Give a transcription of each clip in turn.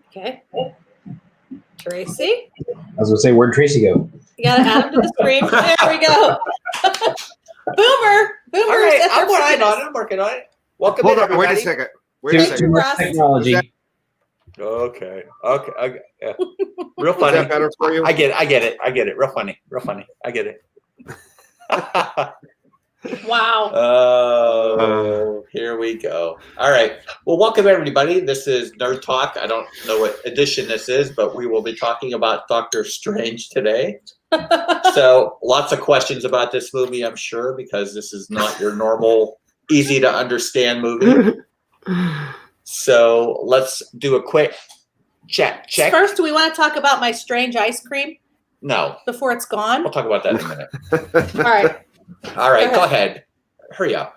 Okay. Tracy? I was going to say, where'd Tracy go? You got to add him to the screen. There we go. Boomer. Boomer's All right, at I'm their working finest. on it. I'm working on it. Welcome Hold in, on, everybody. wait a second. Wait a Too second. much Technology. Okay. Yeah. Real Is funny. that better for you? I get it. Real funny. I get it. Wow. Oh, here we go. All right. Well, welcome everybody. This is Nerd Talk. I don't know what edition this is, but we will be talking about Doctor Strange today. So lots of questions about this movie, I'm sure, because this is not your normal, easy to understand movie. So let's do a quick check. First, do we want to talk about my strange ice cream No, before it's gone? we'll talk about that in a minute. All right. All right, go ahead. Hurry up.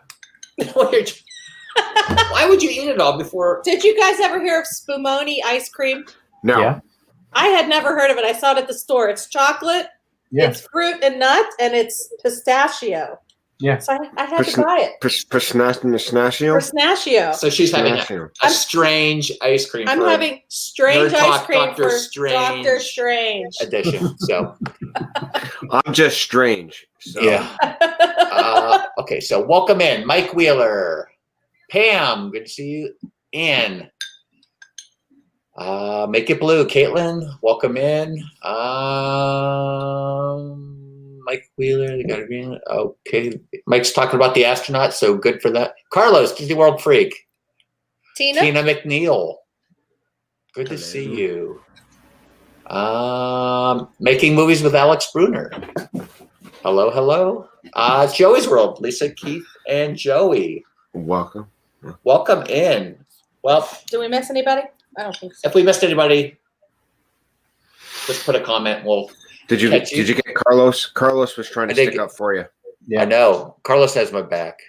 Why would you eat it all before? Did you guys ever hear of Spumoni ice cream? No. Yeah. I had never heard of it. I saw it at the store. It's chocolate, Yeah. it's fruit and nut, and it's pistachio. Yeah. So I had to buy it. Pistachio? Pistachio. So she's having Pistachio. a strange ice cream. I'm for having strange Nerd ice Talk, cream Doctor for Strange. Doctor Strange. edition. So I'm just strange. So. yeah. Okay, so welcome in, Mike Wheeler, Pam. Good to see you. Ann. Make it blue, Caitlin. Welcome in. Mike Wheeler. They got to be okay. Mike's talking about the astronaut, so good for that. Carlos, Disney World Freak. Tina? Tina McNeil. Good to Hello. see you. Making movies with Alex Bruner. Hello. Joey's World. Lisa, Keith, and Joey. Welcome. Welcome in. Well, Did we miss anybody? I don't think so. if we missed anybody, just put a comment. We'll. Did you Catch you. get Carlos? Carlos was trying to I did stick up for you. I know. Carlos has my back.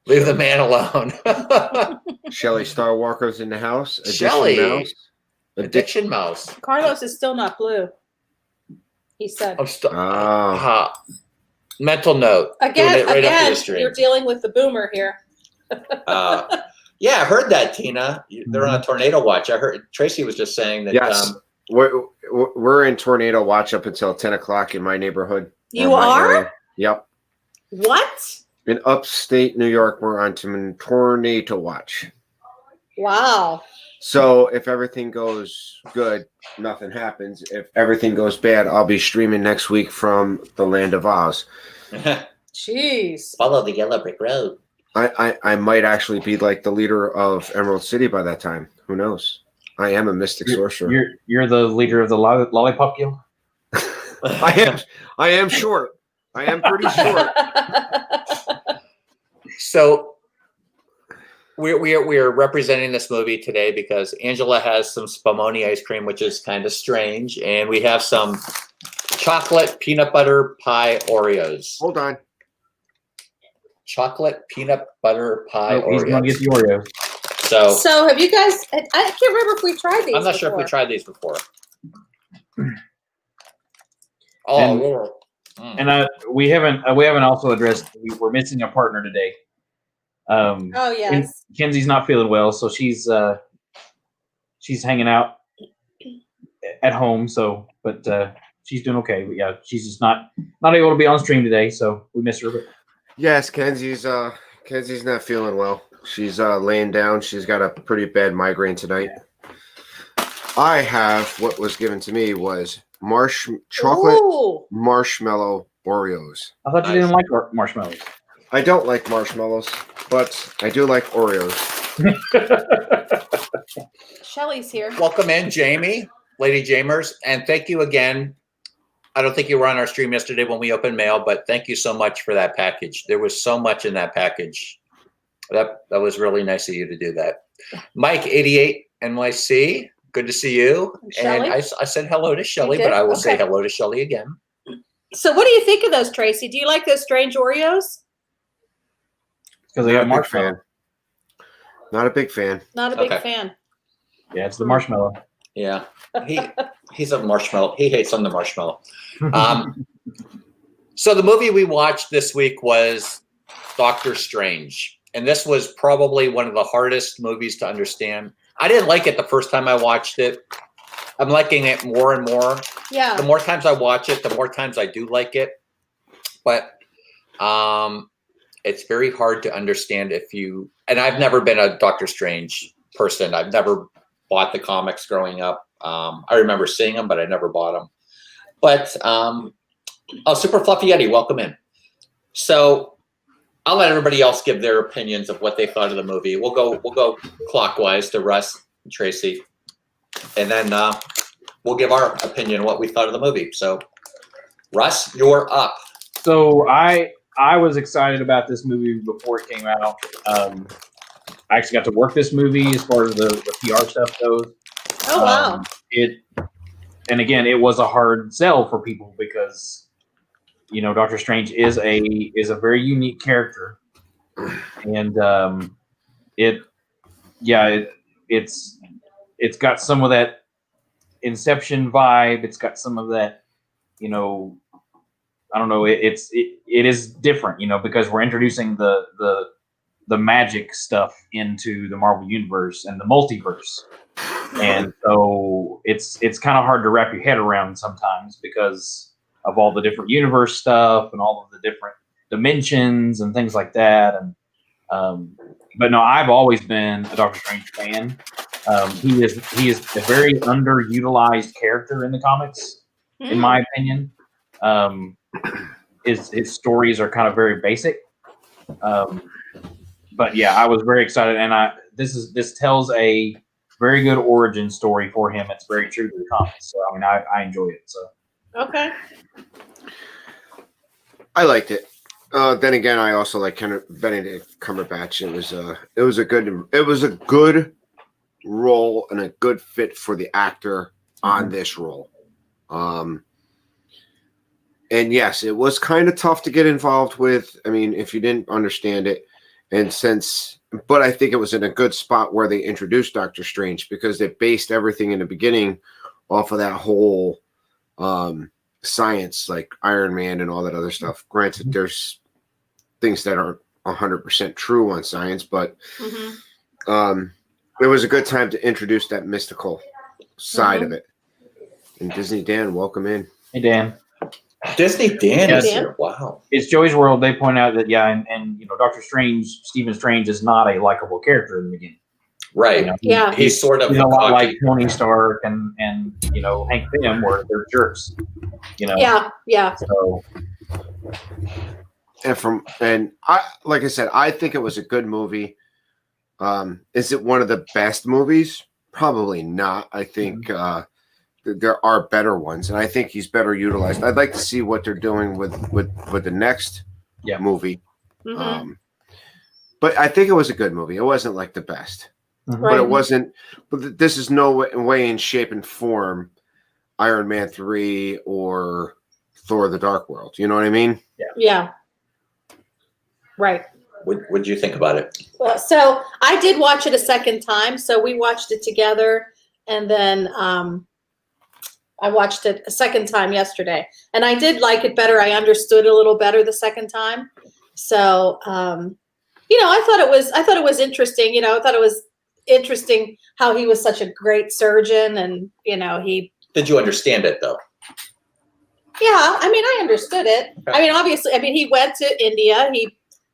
Leave the man alone. Shelly Star Walker's in the house. Shelley. Mouse. Addiction Mouse. Carlos is still not blue. He said. I'm still. Oh. Mental note. Doing Again, it right after the stream. you're dealing with the boomer here. Yeah, I heard that, Tina. They're on a tornado watch. I heard Tracy was just saying that. Yes. We're in tornado watch up until 10 o'clock in my neighborhood. You or my are? area. Yep. What? In upstate New York, we're on tornado watch. Wow. So if everything goes good, nothing happens. If everything goes bad, I'll be streaming next week from the Land of Oz. Jeez. Follow the yellow brick road. I might actually be like the leader of Emerald City by that time. Who knows? I am a mystic sorcerer. You're the leader of the Lollipop Guild? I am short. I am pretty short. So we're representing this movie today because Angela has some Spumoni ice cream, which is kind of strange, and we have some chocolate peanut butter pie Oreos. Hold on. Chocolate peanut butter pie He's Oreos. gonna get the Oreo. So have you guys? I can't remember if we tried these. I'm not sure if we before. tried these before. And- Lord. And we haven't also addressed. We're missing a partner today. Oh yes. Kenzie's not feeling well, so she's hanging out at home. So, but she's doing okay. But yeah, she's just not able to be on stream today, so we miss her. But Yes, Kenzie's not feeling well. She's laying down. She's got a pretty bad migraine tonight. I have what was given to me was chocolate Ooh. marshmallow Oreos. I thought you didn't like marshmallows. I don't like marshmallows, but I do like Oreos. Shelly's here. Welcome in, Jamie, Lady Jamers, and thank you again. I don't think you were on our stream yesterday when we opened mail, but thank you so much for that package. There was so much in that package. That was really nice of you to do that. Mike 88 NYC. Good to see you. Shelley? And I said hello to Shelly, did? but I will say Okay. hello to Shelly again. So what do you think of those, Tracy? Do you like those strange Oreos? Because they Not got a big marshmallow. fan. Not a big fan. Not a big Okay. fan. Yeah, it's the marshmallow. Yeah, he's a marshmallow. He hates on the marshmallow. So the movie we watched this week was Doctor Strange, and this was probably one of the hardest movies to understand. I didn't like it the first time I watched it. I'm liking it more and more. Yeah. The more times I watch it, the more times I do like it. But it's very hard to understand if you. And I've never been a Doctor Strange person. I've never bought the comics growing up. I remember seeing them, but I never bought them. But Super Fluffy Eddie, welcome in. So I'll let everybody else give their opinions of what they thought of the movie. We'll go clockwise to Russ and Tracy, and then we'll give our opinion on what we thought of the movie. So, Russ, you're up. So I was excited about this movie before it came out. I actually got to work this movie as far as the PR stuff goes. Oh wow. And again, it was a hard sell for people because, you know, Doctor Strange is a very unique character, and it's got some of that Inception vibe. It's got some of that, you know, I don't know. It is different, you know, because we're introducing the magic stuff into the Marvel Universe and the multiverse. And so it's kind of hard to wrap your head around sometimes because of all the different universe stuff and all of the different dimensions and things like that. And but no, I've always been a Doctor Strange fan. He is a very underutilized character in the comics, in my opinion. His stories are kind of very basic. But yeah, I was very excited, and this tells a very good origin story for him. It's very true to the comics, so I mean, I enjoy it. So Okay. I liked it. Then again, I also like Benedict Cumberbatch. It was a good role and a good fit for the actor on this role. And yes, it was kind of tough to get involved with. I mean, if you didn't understand it, but I think it was in a good spot where they introduced Doctor Strange because they based everything in the beginning off of that whole science, like Iron Man and all that other stuff. Granted, there's things that aren't 100% true on science, but it was a good time to introduce that mystical side of it. And Disney Dan, welcome in. hey, Dan. Disney Dan Yes. is here. Wow. It's Joey's World. They point out that and you know, Doctor Strange, Stephen Strange is not a likable character in the beginning. Right. You know, Yeah. He's sort of he's a lot cocky. like Tony Stark and you know, Hank Pym, where they're jerks. You know. Yeah. So And I, like I said, I think it was a good movie. Is it one of the best movies? Probably not. I think there are better ones, and I think he's better utilized. I'd like to see what they're doing with the next movie. But I think it was a good movie. It wasn't like the best, but it wasn't. But this is no way in shape and form Iron Man 3 or Thor: The Dark World. You know what I mean? Yeah. Right. What did you think about it? Well, so I did watch it a second time. So we watched it together, and then I watched it a second time yesterday, and I did like it better. I understood a little better the second time. So, you know, I thought it was interesting. You know, I thought it was interesting how he was such a great surgeon, and you know, Did you understand it though? Yeah, I mean, I understood it. Okay. I mean, obviously, I mean, he went to India.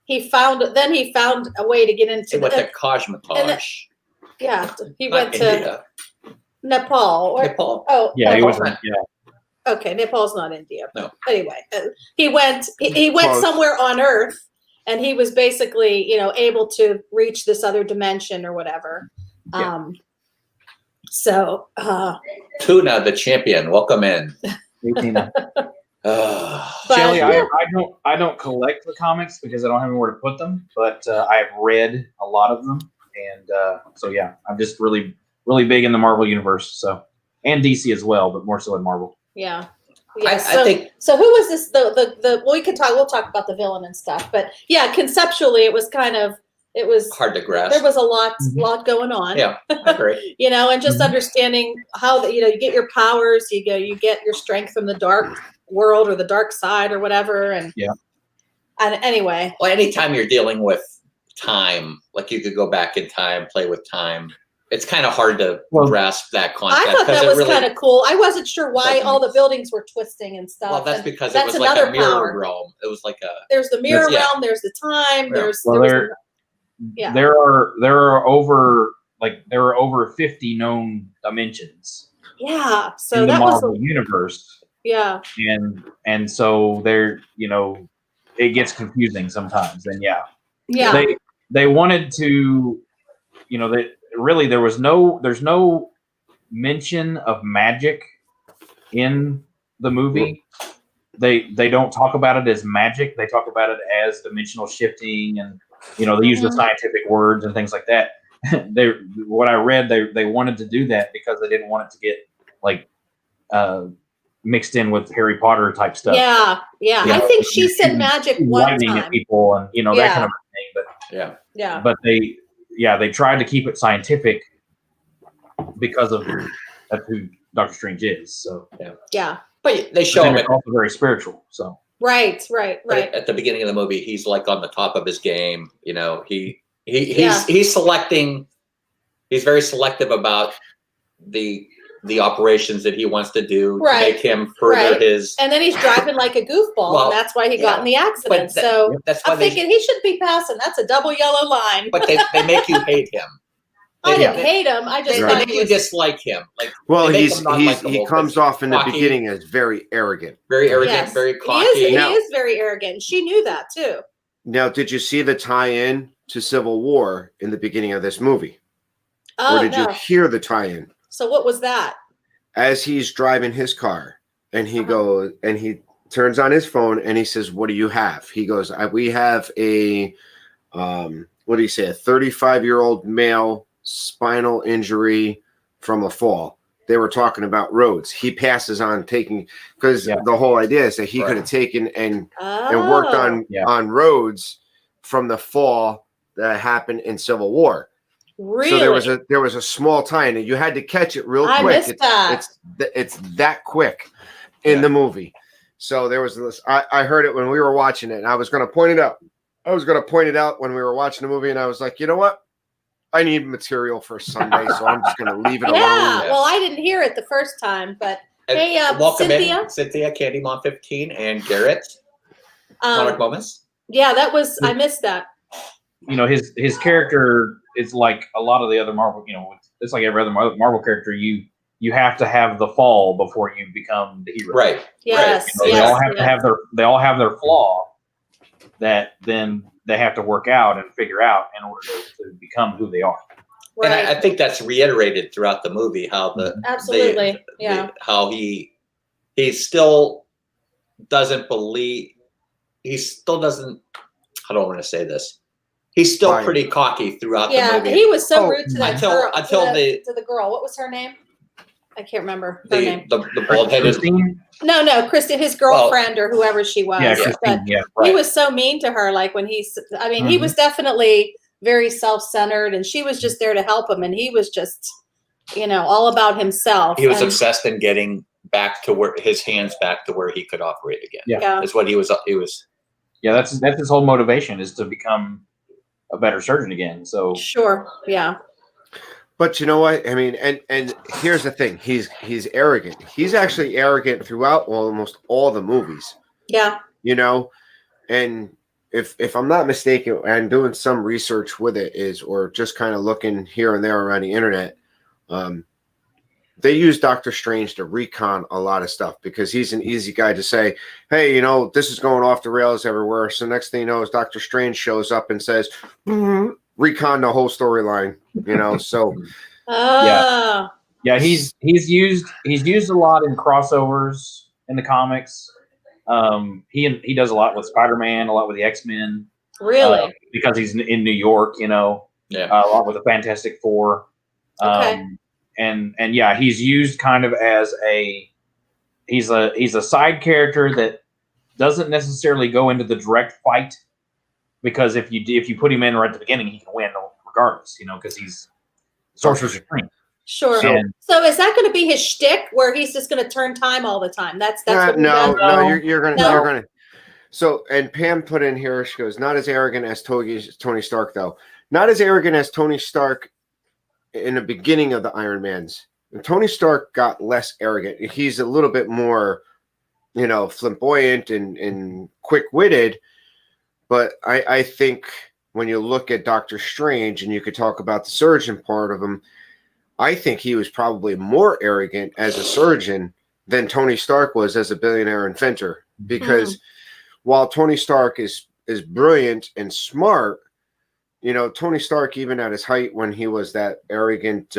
He found a way to get into He went to Kashmataj. he Not went to India. Nepal. Nepal. Oh, yeah, he Nepal. was. Yeah. Okay, Nepal's not India. No. Anyway, he went Close. somewhere on Earth, and he was basically, you know, able to reach this other dimension or whatever. Yeah. So. Tuna, the champion, welcome in. 18. But, Shelley, yeah. I don't collect the comics because I don't have anywhere to put them, but I have read a lot of them, and so yeah, I'm just really really big in the Marvel universe. So, and DC as well, but more so in Marvel. Yeah. I So, think so who was this? The we'll talk about the villain and stuff, but yeah, conceptually it was hard to grasp. there was a lot Mhm. going on. Yeah, I agree. And just Mhm. understanding how you get your powers, you get your strength from the dark world or the dark side or whatever, and Yeah. And anyway, Well, anytime you're dealing with time, like you could go back in time, play with time. It's kind of hard to grasp that concept. I thought that was kind of cool. I wasn't sure why doesn't all the make buildings were twisting and stuff. Well, that's and because it that's was like another a mirror power. realm. It was like a. There's the mirror Yeah. realm. There's the time. Yeah. There's Well, yeah. there are over 50 known dimensions Yeah. So in the that was Marvel universe, yeah. and so it gets confusing sometimes. And Yeah. they wanted to, there's no mention of magic in the movie. They don't talk about it as magic. They talk about it as dimensional shifting, and they use the scientific words and things like that. What I read, they wanted to do that because they didn't want it to get like mixed in with Harry Potter type stuff. Yeah. I think she said magic one lightning time. at people and that kind of thing. But yeah. But they tried to keep it scientific because that's who Doctor Strange is. So Yeah. But they show him it's also very spiritual. So Right. at the beginning of the movie. He's like on the top of his game. He's selecting. He's very selective about the operations that he wants to do to make him further his. And then he's driving like a goofball, and that's why he got in the accident. So that's why I'm thinking he shouldn't be passing. That's a double yellow line. But they make you hate him. I didn't hate him. I just they thought make you dislike him. Like, well, he he comes off in the beginning as very arrogant, very cocky. He is very arrogant. She knew that too. Now, did you see the tie-in to Civil War in the beginning of this movie? Oh, or did you hear the tie-in? So what was that? As he's driving his car, and he goes, and he turns on his phone, and he says, "What do you have?" He goes, "We have a, what do you say? A 35-year-old male spinal injury from a fall." They were talking about roads. He passes on taking because the whole idea is that he could have taken and worked on roads from the fall that happened in Civil War. Really? So there was a small tie-in, and you had to catch it real quick. I missed that. It's that quick in the movie. So there was this. I heard it when we were watching it, and I was going to point it out. I was going to point it out when we were watching the movie, and I was like, you know what? I need material for Sunday, so I'm just going to leave it alone. Well, I didn't hear it the first time, but hey, welcome Cynthia. in, Cynthia, Candy Mom 15, and Garrett. Monarch Moments. Yeah, that was. I missed that. His character is like a lot of the other Marvel. It's like every other Marvel character. You have to have the fall before you become the hero. Right. Yes. They all have to have their flaw that then they have to work out and figure out in order to become who they are. Right. And I think that's reiterated throughout the movie how absolutely how he still doesn't believe. He still doesn't. I don't want to say this. He's still pretty cocky throughout the movie. Yeah, he was so rude to that girl. Until to the girl. What was her name? I can't remember her name. The bald-headed. No, Kristen, his girlfriend or whoever she was. Yeah, Christine, He was so mean to her. Like when he was definitely very self-centered, and she was just there to help him, and he was just, all about himself. He was obsessed in getting back to where his hands back to where he could operate again. Yeah, that's what he was. Yeah, that's his whole motivation is to become a better surgeon again. So sure, yeah. But you know what? I mean, and here's the thing: he's arrogant. He's actually arrogant throughout almost all the movies. Yeah. And if I'm not mistaken, and doing some research with it or just kind of looking here and there around the internet, they use Doctor Strange to recon a lot of stuff because he's an easy guy to say, hey, this is going off the rails everywhere. So next thing you know is Doctor Strange shows up and says, recon the whole storyline, so. Yeah, he's used a lot in crossovers in the comics. He does a lot with Spider-Man, a lot with the X-Men. Really? Because he's in New York, a lot with the Fantastic Four. Okay. and yeah, he's used kind of as he's a side character that doesn't necessarily go into the direct fight, because if you put him in right at the beginning, he can win regardless, because he's Sorcerer Supreme. Sure. And- So is that going to be his shtick, where he's just going to turn time all the time? That's what he no, does? you're No? gonna. So, and Pam put in here, she goes, not as arrogant as Tony Stark, though. Not as arrogant as Tony Stark in the beginning of the Iron Mans. And Tony Stark got less arrogant. He's a little bit more, flamboyant and quick-witted. But I think when you look at Doctor Strange, and you could talk about the surgeon part of him, I think he was probably more arrogant as a surgeon than Tony Stark was as a billionaire inventor. Because while Tony Stark is brilliant and smart, Tony Stark, even at his height when he was that arrogant,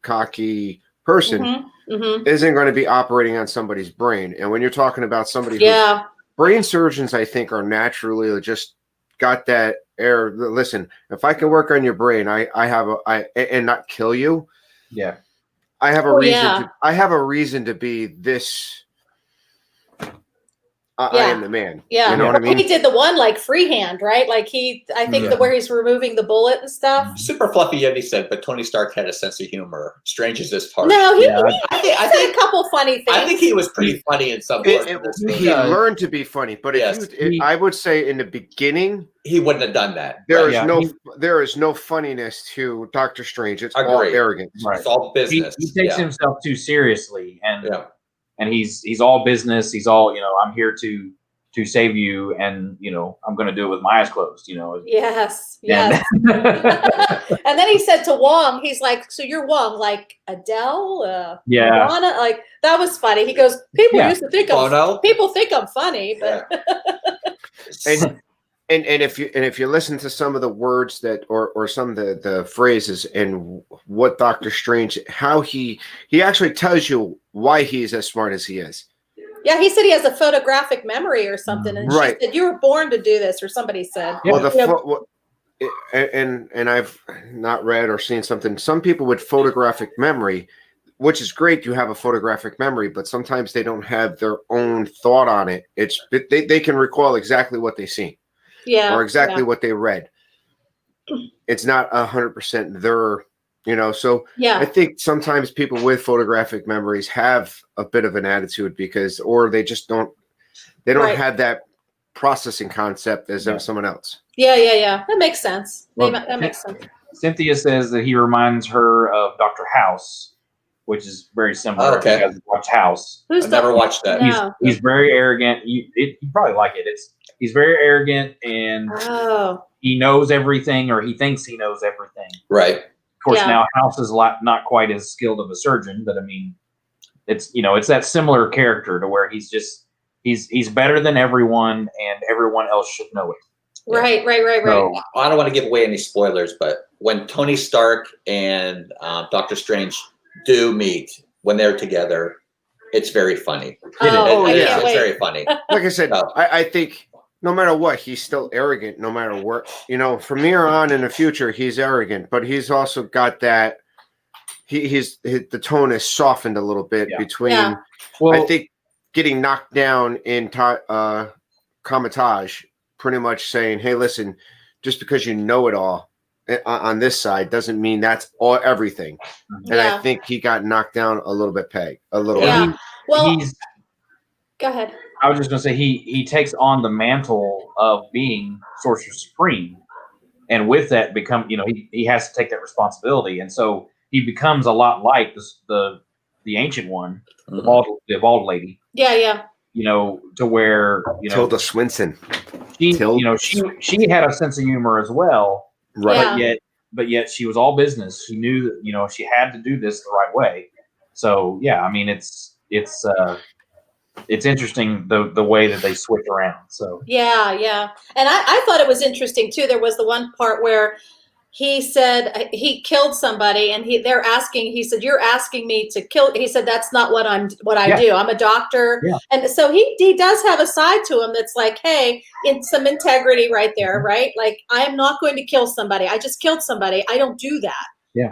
cocky person, isn't going to be operating on somebody's brain. And when you're talking about somebody who's brain surgeons, I think, are naturally just got that air. Listen, if I can work on your brain, I and not kill you. Yeah. I have a reason I have a reason to be this. I am the man. Yeah. You know what I mean? He did the one like freehand, right? Like I think where he's removing the bullet and stuff. Super fluffy, yet he said, but Tony Stark had a sense of humor. Strange as this part. No, he said I a couple funny things. I think he was pretty funny in some parts of this movie. He learned to be funny, but I would say in the beginning he wouldn't have done that. There is no funniness to Doctor Strange. It's all arrogance. Right. It's all business. He takes himself too seriously, and he's all business. He's all, I'm here to save you, and I'm going to do it with my eyes closed. Yes. And then he said to Wong, he's like, "So you're Wong, like Adele, Madonna?" Like that was funny. He goes, "People used to think people think I'm funny, but." And if you listen to some of the words that or some of the phrases and what Doctor Strange, how he actually tells you why he's as smart as he is. Yeah, he said he has a photographic memory or something, and she said you were born to do this, or somebody said. Well, and I've not read or seen something. Some people with photographic memory, which is great, you have a photographic memory, but sometimes they don't have their own thought on it. They can recall exactly what they seen. Or exactly what they read. It's not 100% their, so I think sometimes people with photographic memories have a bit of an attitude or they just don't have that processing concept as someone else. Yeah. That makes sense. Well, that makes sense. Cynthia says that he reminds her of Dr. House, which is very similar. If you guys watch House. I've never watched that. No. He's very arrogant. You probably like it. He's very arrogant, and he knows everything, or he thinks he knows everything. Right. Of course, now House is not quite as skilled of a surgeon, but I mean, it's that similar character to where he's better than everyone, and everyone else should know it. Right. So, I don't want to give away any spoilers, but when Tony Stark and Doctor Strange do meet, when they're together, it's very funny. It's very funny. Like I said, I think no matter what, he's still arrogant. No matter what, from here on in the future, he's arrogant, but he's also got that. The tone is softened a little bit between. Yeah. Well, I think getting knocked down in Kamar-Taj, pretty much saying, "Hey, listen, just because you know it all on this side doesn't mean that's everything." And I think he got knocked down a little bit, Yeah. Well, go ahead. I was just going to say he takes on the mantle of being Sorcerer Supreme, and with that he has to take that responsibility, and so he becomes a lot like the ancient one, the bald lady. Yeah. To where Tilda Swinton. She had a sense of humor as well, right? But yet she was all business. She knew that she had to do this the right way. So I mean it's interesting the way that they switch around. So yeah, and I thought it was interesting too. There was the one part where he said he killed somebody, and they're asking. He said, "You're asking me to kill." He said, "That's not what I do. I'm a doctor." Yeah. And so he does have a side to him that's like, hey, in some integrity right there, right? Like, I am not going to kill somebody. I just killed somebody. I don't do that. Yeah.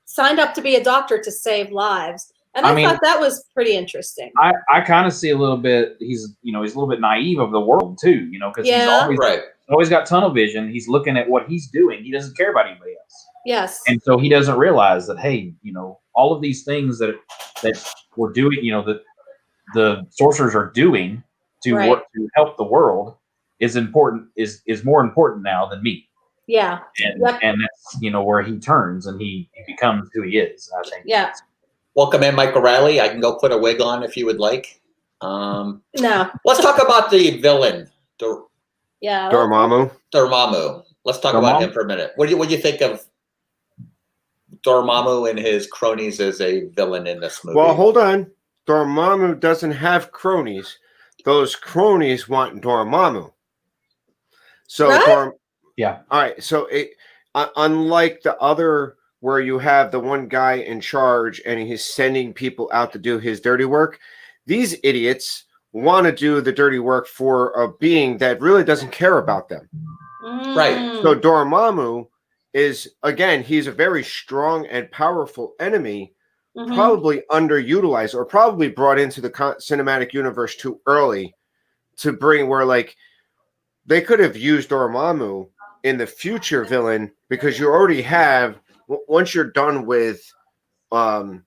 signed up to be a doctor to save lives. And I I mean- thought that was pretty interesting. I kind of see a little bit. He's a little bit naive of the world too. Because he's Yeah. always got tunnel vision. He's looking at what he's doing. He doesn't care about anybody else, Yes. and so he doesn't realize that hey, all of these things that we're doing, that the sorcerers are doing to Right. work to help the world is important. Is more important now than me. Yeah. And Yep. and that's where he turns and he becomes who he is. I think. Yeah. Welcome in, Mike O'Reilly. I can go put a wig on if you would like. No. Let's talk about the villain, Yeah. Dormammu. Dormammu. Let's talk about him for a minute. What do you think of Dormammu and his cronies as a villain in this movie? Well, hold on. Dormammu doesn't have cronies. Those cronies want Dormammu. So, Right? Yeah. All right. So, unlike the other, where you have the one guy in charge and he's sending people out to do his dirty work, these idiots want to do the dirty work for a being that really doesn't care about them. Mm. So Dormammu is, again, he's a very strong and powerful enemy, Mhm. probably underutilized or probably brought into the cinematic universe too early to bring where, like, they could have used Dormammu in the future villain, because you already have, once you're done with the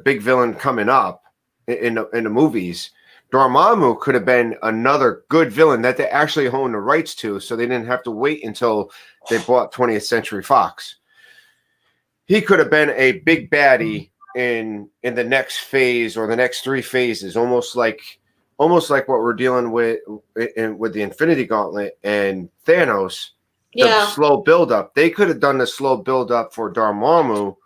big villain coming up in the movies, Dormammu could have been another good villain that they actually own the rights to, so they didn't have to wait until they bought 20th Century Fox. He could have been a big baddie in the next phase or the next 3 phases, almost like what we're dealing with the Infinity Gauntlet and Thanos. The Yeah. slow build up. They could have done the slow build up for Dormammu,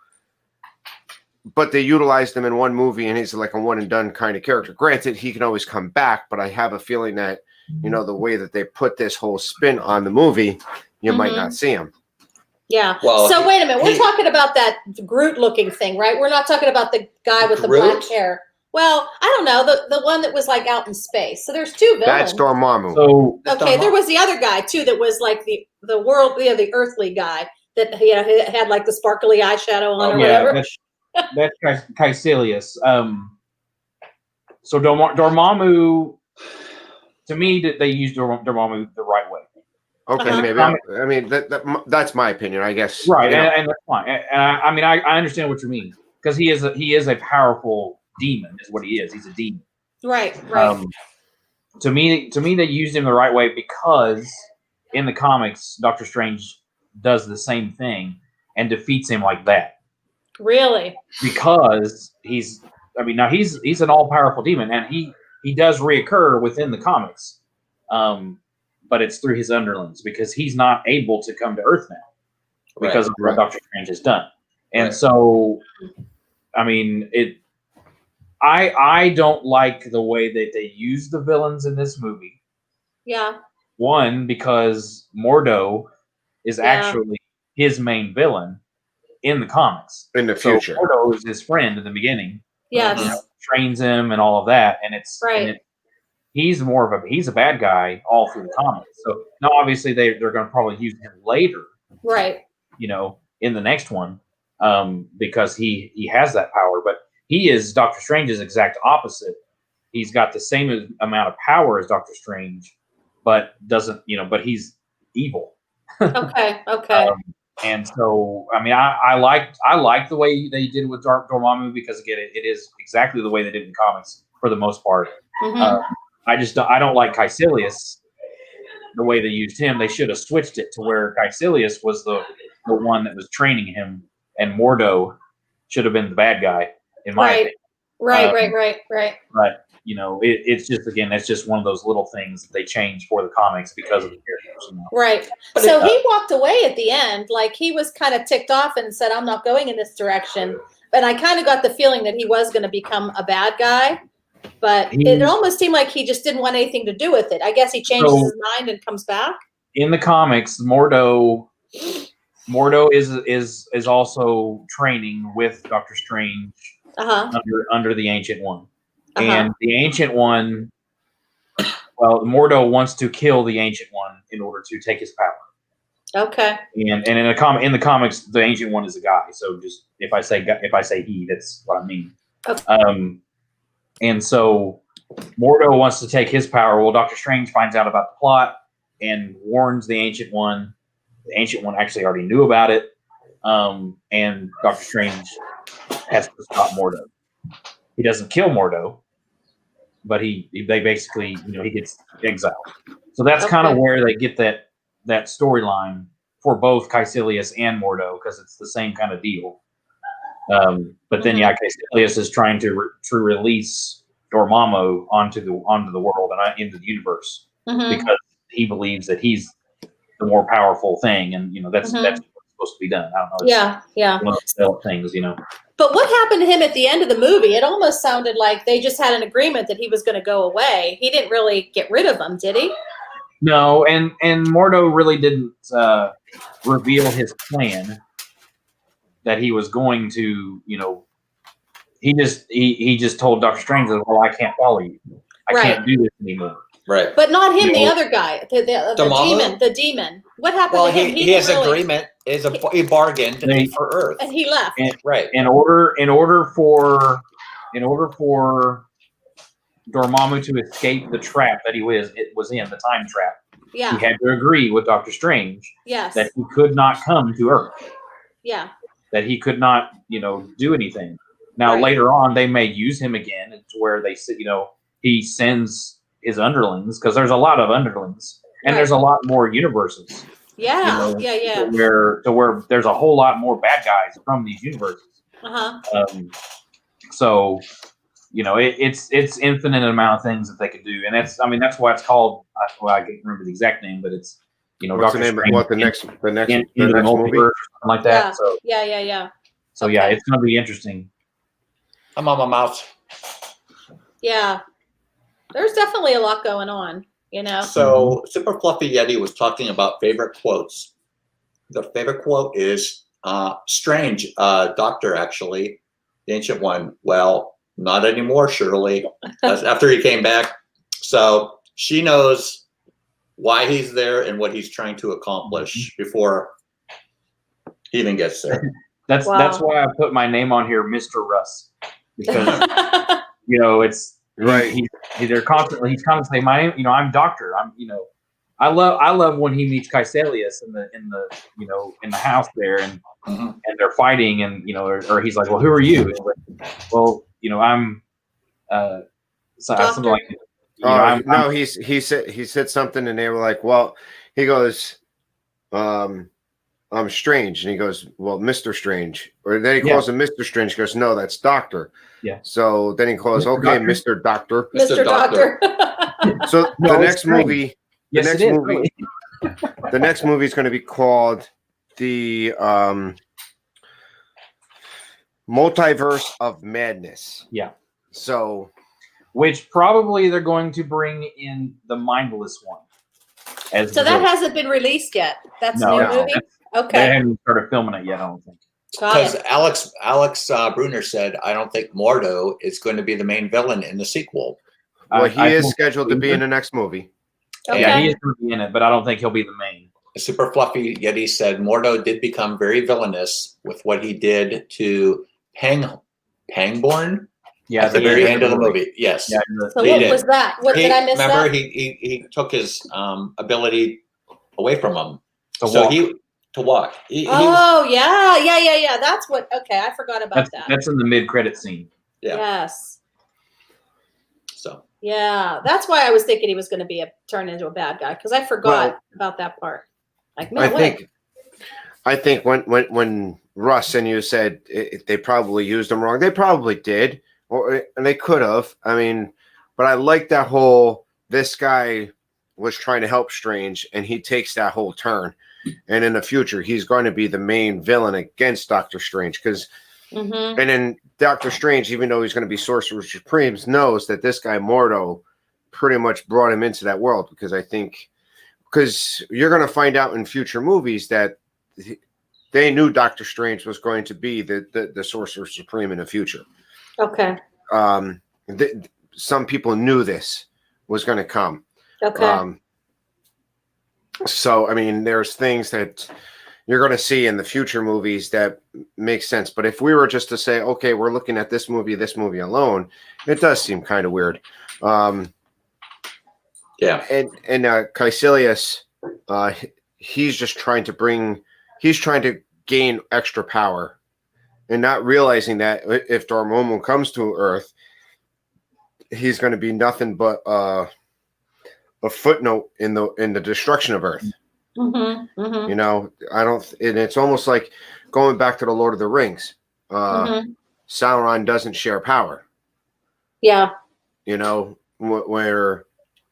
but they utilized him in one movie, and he's like a one and done kind of character. Granted, he can always come back, but I have a feeling that the way that they put this whole spin on the movie, you might not see him. Yeah. Well, so wait a minute. We're he- talking about that Groot-looking thing, right? We're not talking about the guy with the black Groot? hair. Well, I don't know, the one that was like out in space. So there's 2 villains. That's Dormammu. So Okay, there was the other guy too that was like the world, the earthly guy that had like the sparkly eyeshadow on or yeah, whatever. that's Caecilius. So Dormammu, to me, they used Dormammu the right way. Okay, Uh-huh. maybe. I mean, that's my opinion, I guess. Right, and that's fine. And I mean, I understand what you mean, because he is a powerful demon, is what he is. He's a demon. Right. To me, they used him the right way, because in the comics, Doctor Strange does the same thing and defeats him like that. Really? Because he's an all powerful demon, and he does reoccur within the comics, but it's through his underlings, because he's not able to come to Earth now because of what Doctor Strange has done. And so, I mean, I don't like the way that they use the villains in this movie. Yeah. One, because Mordo is actually his main villain in the comics. In the future. So Mordo is his friend in the beginning. Yes. Trains him and all of that, and it's Right. he's a bad guy all through the comics. So now, obviously, they're going to probably use him later, Right. in the next one, because he has that power. But he is Doctor Strange's exact opposite. He's got the same amount of power as Doctor Strange, but doesn't, but he's evil. Okay. And so, I mean, I like the way they did with Dormammu, because again, it is exactly the way they did in the comics for the most part. Mhm. I don't like Caecilius the way they used him. They should have switched it to where Caecilius was the one that was training him, and Mordo should have been the bad guy, in my opinion. Right. But it's just, again, that's just one of those little things that they changed for the comics because of the characters. Right. But So he walked away at the end, like he was kind of ticked off and said, "I'm not going in this direction." But I kind of got the feeling that he was going to become a bad guy. But it almost seemed like he just didn't want anything to do with it. I guess he changes his mind and comes back. In the comics, Mordo is also training with Doctor Strange under the Ancient One. And the Ancient One, well, Mordo wants to kill the Ancient One in order to take his power. Okay. And in in the comics, the Ancient One is a guy. So just if I say he, that's what I mean. Okay. And so Mordo wants to take his power. Well, Doctor Strange finds out about the plot and warns the Ancient One. The Ancient One actually already knew about it, and Doctor Strange has to stop Mordo. He doesn't kill Mordo, but they basically, he gets exiled. So that's kind of where they get that storyline for both Caecilius and Mordo, because it's the same kind of deal. But then, Caecilius is trying to release Dormammu onto the world and into the universe because he believes that he's the more powerful thing, and that's what's supposed to be done. I don't know. Yeah. One of those things, But what happened to him at the end of the movie? It almost sounded like they just had an agreement that he was going to go away. He didn't really get rid of him, did he? No, and Mordo really didn't reveal his plan that he was going to, he just told Doctor Strange that, well, I can't follow you. I can't do this anymore. Right. But not him, the other guy, the demon. What happened to him? He has agreement. He bargained for Earth, and he left. Right. In order for Dormammu to escape the trap that he was in, the time trap. Yeah. He had to agree with Doctor Strange. Yes. That he could not come to Earth. Yeah. That he could not, do anything. Now later on, they may use him again to where they, he sends his underlings, because there's a lot of underlings, and there's a lot more universes. Yeah. To where there's a whole lot more bad guys from these universes. So, it's infinite amount of things that they could do, and that's why it's called. Well, I can't remember the exact name, but it's what's the name? What the next movie or something like that. So yeah. So it's going to be interesting. I'm on my mouse. Yeah, there's definitely a lot going on. So Super Fluffy Yeti was talking about favorite quotes. The favorite quote is Strange, Doctor, actually, the Ancient One. Well, not anymore, Shirley. That's after he came back. So she knows why he's there and what he's trying to accomplish before he even gets there. That's why I put my name on here, Mr. Russ, because it's right. He's constantly saying my name. I'm Doctor. I love when he meets Caecilius in the house there, and they're fighting, and or he's like, well, who are you? And like, well, I'm something like. He said something, and they were like, well, he goes, I'm Strange, and he goes, well, Mr. Strange, or then he calls him Mr. Strange. He goes, no, that's Doctor. Yeah. So then he calls, okay, Mr. Doctor. Mr. Doctor. So the next movie, the next movie is going to be called the Multiverse of Madness. Yeah. So, which probably they're going to bring in the Mindless One. So that hasn't been released yet. That's a new movie. Okay. They haven't started filming it yet, I don't think. Because Alex Bruner said, I don't think Mordo is going to be the main villain in the sequel. Well, he is scheduled to be in the next movie. Okay. Yeah, he is going to be in it, but I don't think he'll be the main. Super Fluffy Yeti said Mordo did become very villainous with what he did to Pangborn. Yeah, at the very end of the movie. Yes. Yeah, so what was that? What did I miss? Remember, that? he took his ability away from him. To walk. Yeah. That's what. Okay, I forgot about that. That's in the mid-credit scene. Yeah. Yes. So. Yeah, that's why I was thinking he was going to turn into a bad guy, because I forgot about that part. Like, man, I think when Russ and you said they probably used him wrong, they probably did, and they could have. I mean, but I like that whole this guy was trying to help Strange, and he takes that whole turn. And in the future, he's going to be the main villain against Doctor Strange. And then Doctor Strange, even though he's going to be Sorcerer Supreme, knows that this guy Mordo pretty much brought him into that world. Because you're going to find out in future movies that they knew Doctor Strange was going to be the Sorcerer Supreme in the future. Okay. Some people knew this was going to come. Okay. So I mean, there's things that you're going to see in the future movies that make sense. But if we were just to say, okay, we're looking at this movie alone, it does seem kind of weird. Yeah. And Caecilius, he's just trying to gain extra power, and not realizing that if Dormammu comes to Earth, he's going to be nothing but a footnote in the destruction of Earth. Mm-hmm, mm-hmm, You know, and it's almost like going back to the Lord of the Rings. mm-hmm. Sauron doesn't share power. Yeah. You know, where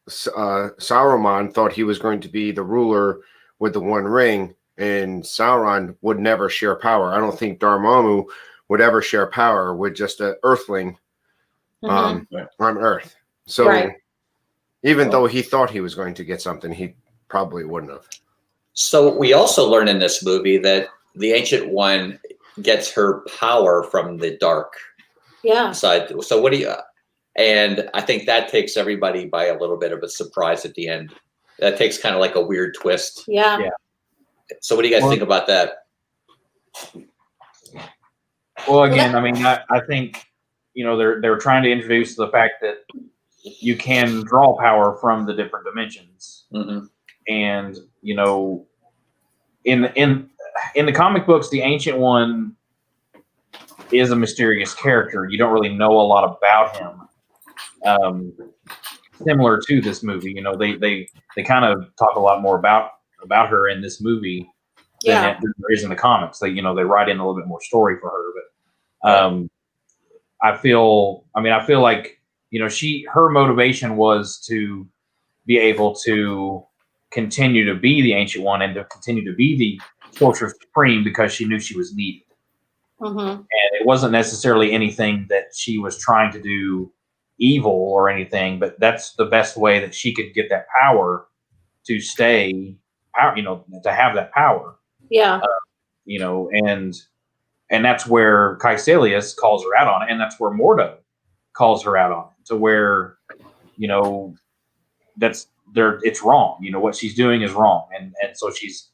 Saruman thought he was going to be the ruler with the One Ring, and Sauron would never share power. I don't think Dormammu would ever share power with just an Earthling on Earth. So Right. even though he thought he was going to get something, he probably wouldn't have. So we also learn in this movie that the Ancient One gets her power from the dark Yeah. side. So what do you? And I think that takes everybody by a little bit of a surprise at the end. That takes kind of like a weird twist. Yeah. Yeah. So what do you guys think about that? Well, again, I mean, I think, you know, they're trying to introduce the fact that you can draw power from the different dimensions, Mm-hmm. and you know, in the comic books, the Ancient One is a mysterious character. You don't really know a lot about him. Similar to this movie, you know, they kind of talk a lot more about her in this movie Yeah. than there is in the comics. They, you know, they write in a little bit more story for her, but I feel like, you know, her motivation was to be able to continue to be the Ancient One and to continue to be the Sorcerer Supreme because she knew she was needed. Mm-hmm. And it wasn't necessarily anything that she was trying to do evil or anything, but that's the best way that she could get that power to stay power, you know, to have that power, Yeah. you know, and that's where Caecilius calls her out on it, and that's where Mordo calls her out on it, to where, you know, it's wrong. You know, what she's doing is wrong, and so she's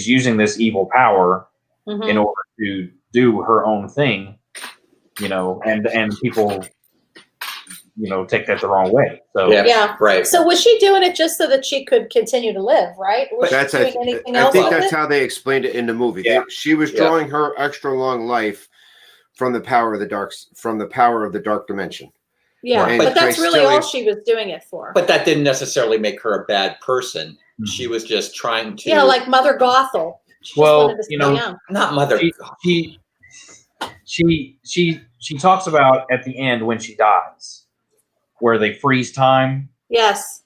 using this evil power Mm-hmm. in order to do her own thing, you know, and people, you know, take that the wrong way. So Yeah. Right. So was she doing it just so that she could continue to live, right? Was That's she doing anything I else think with that's it? how they explained it in the movie. Yeah. She was Yeah. drawing her extra long life from the power of the dark dimension. Yeah. Right. But But that's really all Caecilius- she was doing it for. But that didn't necessarily make her a bad person. Mhm. She was just trying to. Yeah, like Mother Gothel. She just Well, wanted to you stay know, young. not Mother. she talks about at the end when she dies, where they freeze time Yes.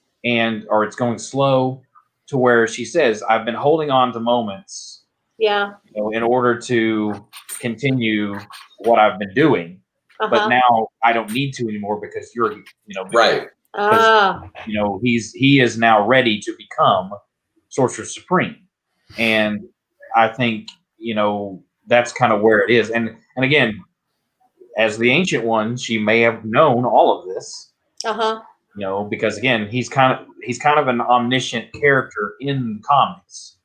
or it's going slow, to where she says, "I've been holding on to moments, Yeah. you know, in order to continue what I've been doing, but Uh-huh. now I don't need to anymore because you're, you know, Right. you know, he is now ready to become Sorcerer Supreme." And I think, you know, that's kind of where it is. And again, as the Ancient One, she may have known all of this, Uh-huh. you know, because again, he's kind of an omniscient character in comics.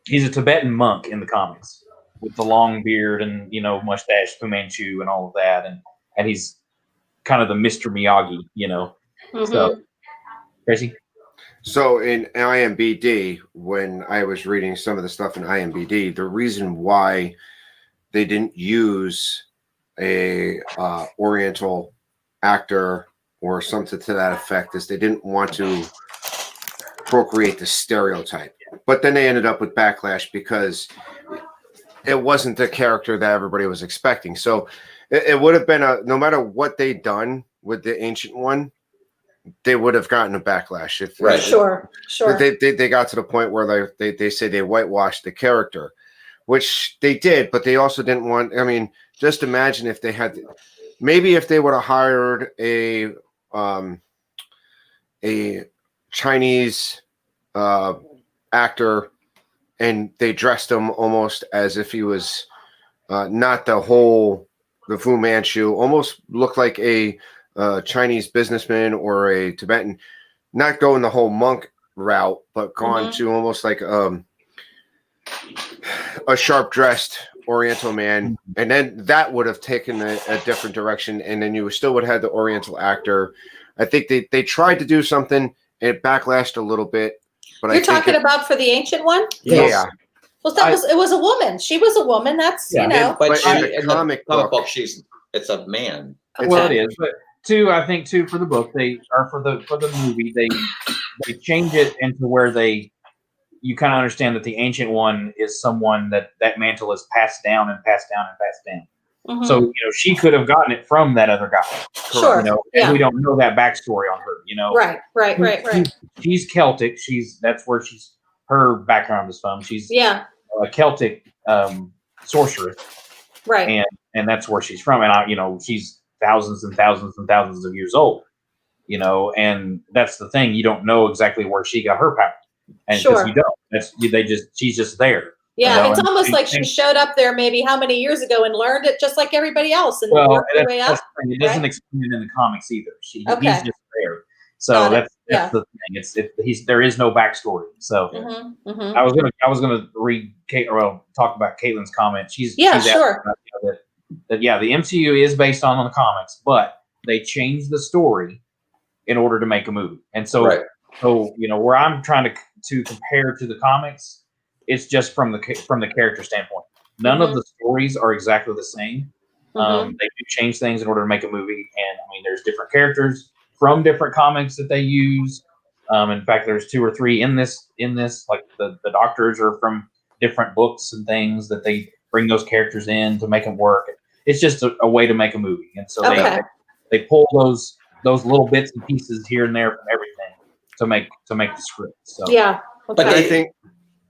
He's a Tibetan monk in the comics with the long beard and, you know, mustache, Fu Manchu and all of that, and he's kind of the Mr. Miyagi, you know. Mhm. So, Tracy? So in IMBD, when I was reading some of the stuff in IMBD, the reason why they didn't use a Oriental actor or something to that effect is they didn't want to procreate the stereotype. But then they ended up with backlash because it wasn't the character that everybody was expecting. So it would have been no matter what they'd done with the Ancient One, they would have gotten a backlash. If Right. Sure. they got to the point where they say they whitewashed the character, which they did, but they also didn't want. I mean, just imagine if they had, maybe if they would have hired a Chinese actor and they dressed him almost as if he was not the Fu Manchu, almost looked like a Chinese businessman or a Tibetan, not going the whole monk route, but gone Mhm. to almost like a sharp dressed Oriental man, and then that would have taken a different direction, and then you still would have the Oriental actor. I think they tried to do something, and it backlashed a little bit. But You're I think talking about for the ancient one? yeah, Well, it was a woman. She was a woman. That's Yeah. you know. But But she, in the in comic the comic book- book, it's a man. Well, Okay. it is, but two, I think two for the book, they are for the movie, they change it into where you kind of understand that the ancient one is someone that mantle is passed down and passed down and passed down. Mhm. So she could have gotten it from that other guy. Sure. And Yeah. we don't know that backstory on her. Right. She's Celtic. That's where her background is from. She's Yeah. a Celtic sorceress, Right. and that's where she's from. And she's thousands and thousands and thousands of years old. And that's the thing. You don't know exactly where she got her power, and because Sure. you don't, she's just there. Yeah, You know, it's and- almost like she showed up there maybe how many years ago and learned it just like everybody else and Well, worked her that's, way that's up. the thing. It doesn't right? explain it in the comics either. He's Okay. just there. So Got it. that's the thing. There is no backstory. So Mm-hmm, mm-hmm. I was gonna read talk about Caitlin's comment. She's Yeah, sure. About, that the MCU is based on the comics, but they changed the story in order to make a movie. And so Right. so where I'm trying to compare to the comics, it's just from the character standpoint. None of the stories are exactly the same. They do change things in order to make a movie, and there's different characters from different comics that they use. In fact, there's 2 or 3 in this. Like the doctors are from different books and things that they bring those characters in to make them work. It's just a way to make a movie, and so they pull those little bits and pieces here and there from everything to make the script. So Yeah. But Okay. I think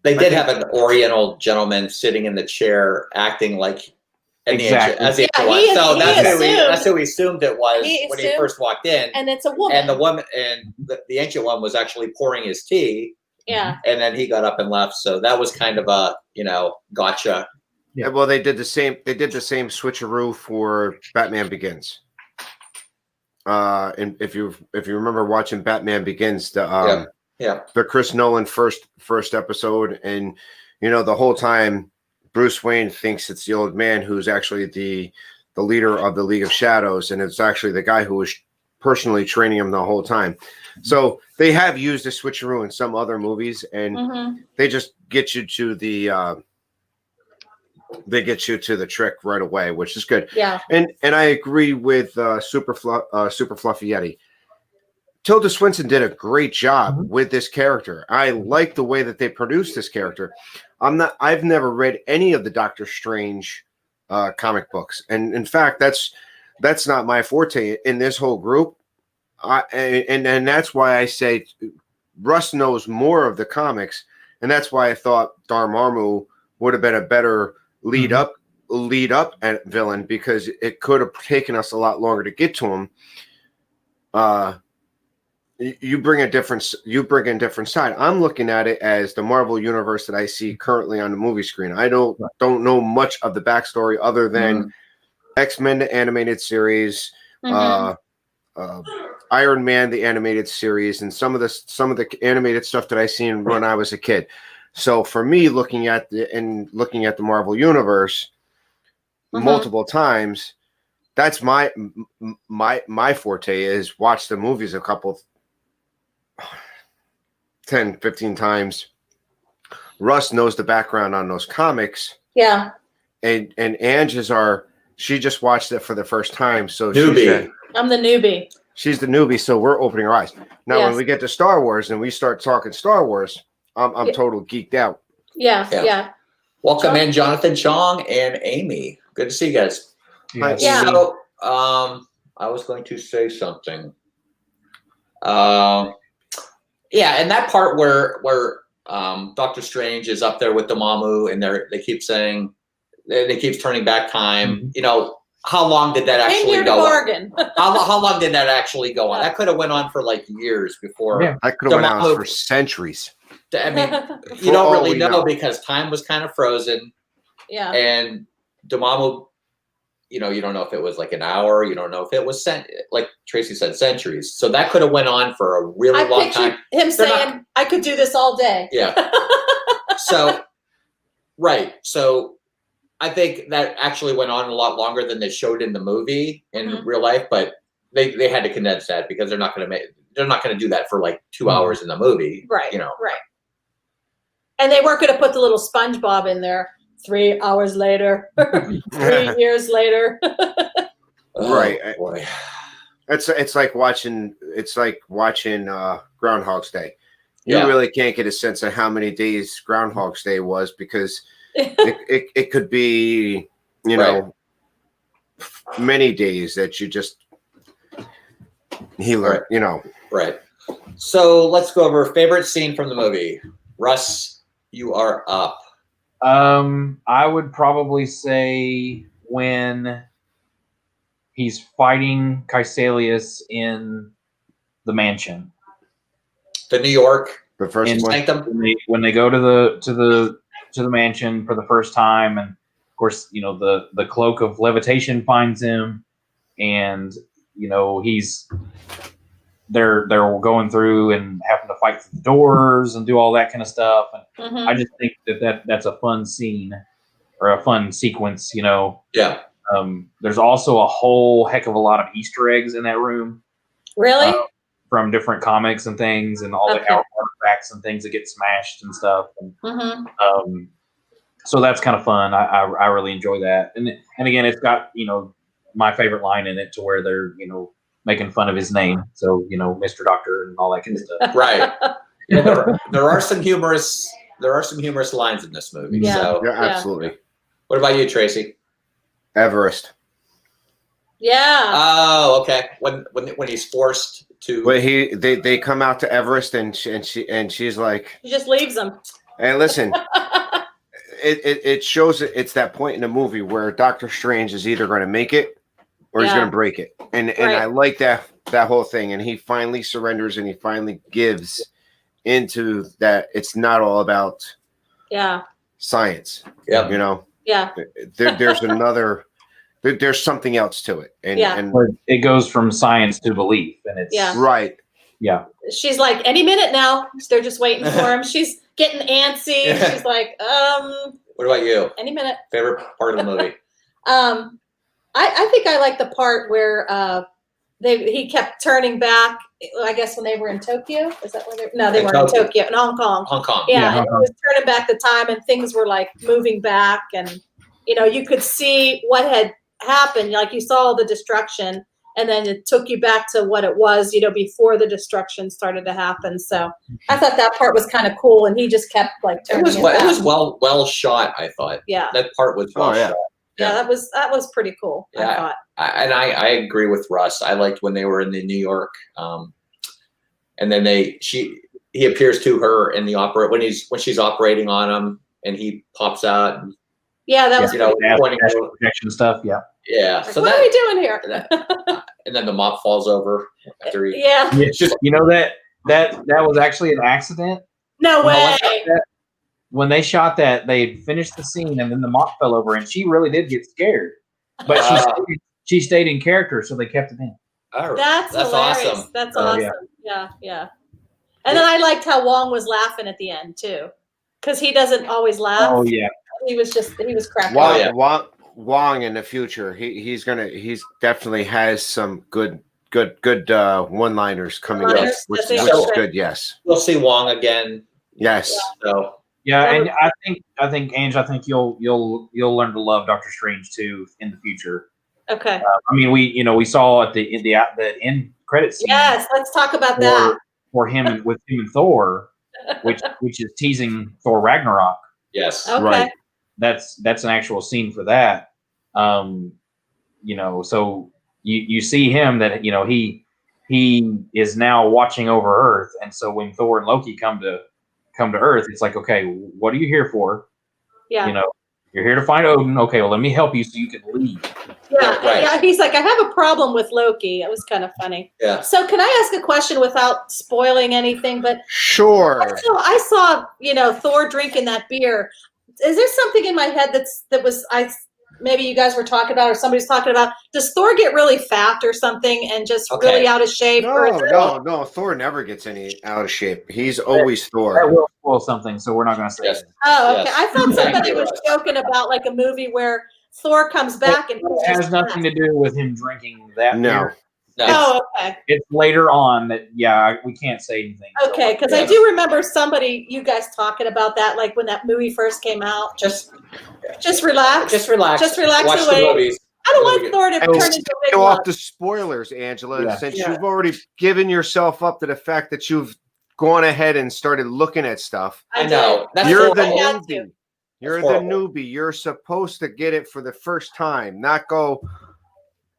They did have an Oriental gentleman sitting in the chair, acting like Exactly. as the Yeah, one. he So assumed- that's who we assumed it was He when he assumed- first walked in. and it's a woman. And the woman and the ancient one was actually pouring his tea, yeah. and then he got up and left. So that was kind of a gotcha. Yeah. well, they did the same switcheroo for Batman Begins. And if you remember watching Batman Begins, the Chris Nolan first episode, and the whole time Bruce Wayne thinks it's the old man who's actually the leader of the League of Shadows, and it's actually the guy who was personally training him the whole time. So they have used a switcheroo in some other movies, and Mm-hmm. they just get you to the trick right away, which is good. Yeah. And I agree with Super Fluffy Yeti. Tilda Swinton did a great job with this character. I like the way that they produced this character. I've never read any of the Doctor Strange comic books, and in fact, that's not my forte in this whole group. And that's why I say Russ knows more of the comics, and that's why I thought Dormammu would have been a better lead up at villain, because it could have taken us a lot longer to get to him. You bring a different side. I'm looking at it as the Marvel universe that I see currently on the movie screen. I don't know much of the backstory other than X-Men the animated series, Iron Man the animated series, and some of the animated stuff that I seen when I was a kid. So for me, looking at the Marvel universe multiple times, that's my forte, is watch the movies a couple 10, 15 times. Russ knows the background on those comics. Yeah. And Ange she just watched it for the first time. So Newbie. I'm the newbie. she's the newbie, so we're opening our eyes. Now, Yes. when we get to Star Wars and we start talking Star Wars, I'm Yeah. total geeked out. Yeah. Welcome in, Jonathan Chong and Amy. Good to see you guys. Yeah. So, I was going to say something. And that part where Doctor Strange is up there with Dormammu, and they keep saying, they keep turning back time. How long did that Came actually here to go on? bargain. How long did that actually go on? That could have went on for like years before. Yeah. I could have went on Dormammu- for centuries. I mean, For you don't all really we know know. because time was kind of frozen, Yeah. and Dormammu, you don't know if it was like an hour. You don't know if it was like Tracy said, centuries. So that could have went on for a really I long pictured time. him saying, "I could do this all day." Yeah. So, right. So I think that actually went on a lot longer than they showed in the movie in Mhm. real life, but they had to condense that because they're not going to do that for like 2 hours in the movie. Right. You know. Right. And they weren't going to put the little SpongeBob in there. 3 hours later, 3 years later. Right. Oh, boy. It's like watching Groundhog's Day. You Yeah. really can't get a sense of how many days Groundhog's Day was because it could be, you know, many days that he learned, Right. you know. Right. So let's go over favorite scene from the movie. Russ, you are up. I would probably say when he's fighting Caecilius in the mansion. The New York The first And one. Sanctum. When they go to the mansion for the first time, and of course, you know, the cloak of levitation finds him, and you know they're going through and having to fight through the doors and do all that kind of stuff. And Mhm. I just think that's a fun scene or a fun sequence, you know. Yeah. There's also a whole heck of a lot of Easter eggs in that room Really? from different comics and things, and all Okay. the artifacts and things that get smashed and stuff. And Mhm. so that's kind of fun. I really enjoy that. And again, it's got, you know, my favorite line in it to where they're, you know, making fun of his name. So, you know, Mr. Doctor and all that kind of stuff. Right. Yeah, there are some humorous lines in this movie. Yeah. So Yeah, Yeah. absolutely. what about you, Tracy? Everest. Yeah. Oh, okay. When he's forced to But they come out to Everest and she's like, He just leaves them. hey, listen, it shows it's that point in the movie where Doctor Strange is either going to make it or he's Yeah. going to break it. And Right. I like that whole thing. And he finally surrenders and he finally gives into that. It's not all about Yeah. science. Yep. You know, Yeah. there's there's something else to it. And, Yeah. and But it goes from science to belief, and it's Yeah. right. yeah. She's like, any minute now. They're just waiting for him. She's getting antsy. Yeah. She's like, What about you? any minute. Favorite part of the movie? I think I like the part where he kept turning back. I guess when they were in Tokyo, is that where they In were in Tokyo. Tokyo, in Hong Kong. Hong Kong. Yeah, Yeah, and it was turning back the time, and things were like moving back, and you know you could see what had happened. Like you saw all the destruction, and then it took you back to what it was, you know, before the destruction started to happen. So I thought that part was kind of cool, and he just kept like It turning was it well, back. it was well shot. I thought Yeah, that part was well Oh, yeah. shot. yeah, that was pretty cool. I Yeah. thought. I agree with Russ. I liked when they were in the New York, and then he appears to her in the when she's operating on him, and he pops out. And, Yeah, that was. you know, Astral pointing, projection stuff. Yeah. yeah. Like, So what are we doing here? and then the mop falls over after he. Yeah, It's just You know that was actually an accident. no way. When they shot that, they finished the scene, and then the mop fell over, and she really did get scared. But she stayed in character, so they kept it in. oh, That's hilarious. awesome. That's Oh, awesome. Yeah. And then I liked how Wong was laughing at the end too, because he doesn't always laugh. Oh yeah. He was cracking Wong, up. yeah. Wong in the future, he's definitely has some good one-liners coming up, One-liners, which that's is it. good. Yes, We'll see Wong again. yes. So Yeah, and I think Ange, I think you'll learn to love Doctor Strange too in the future. Okay. I mean, we saw at the end credits scene Yes, let's talk about that. for him with him and Thor, which is teasing Thor Ragnarok. yes. Okay. Right. That's an actual scene for that. You know, so you see him that, you know, he is now watching over Earth, and so when Thor and Loki come to Earth, it's like, okay, what are you here for? Yeah. You know, you're here to find Odin. Okay, well, let me help you so you can leave. Yeah. Right. Yeah. He's like, I have a problem with Loki. It was kind of funny. Yeah. So can I ask a question without spoiling anything? But Sure. so I saw, you know, Thor drinking that beer. Is there something in my head that maybe you guys were talking about, or somebody's talking about, does Thor get really fat or something and just Okay. really out of shape? or is it- No. Thor never gets any out of shape. He's always That Thor. will spoil something, so we're not going to say Yes. it. Oh, okay. Yes. I thought Thank somebody you, was Russ. joking about like a movie where Thor comes back and he's It has just nothing to do with him drinking that No. beer. No. Oh, okay. It's later on that, yeah, we can't say anything. so- Okay, because I Yes. do remember you guys talking about that, like when that movie first came out. Just relax. Just relax. Just relax Watch away. the movies. I don't Really want good. Thor to And turn into a big Go lump. off the spoilers, Angela, Yeah. since Yeah. you've already given yourself up to the fact that you've gone ahead and started looking at stuff. I know. That's You're the horrible. had to. newbie. You're That's the horrible. newbie. You're supposed to get it for the first time, not go,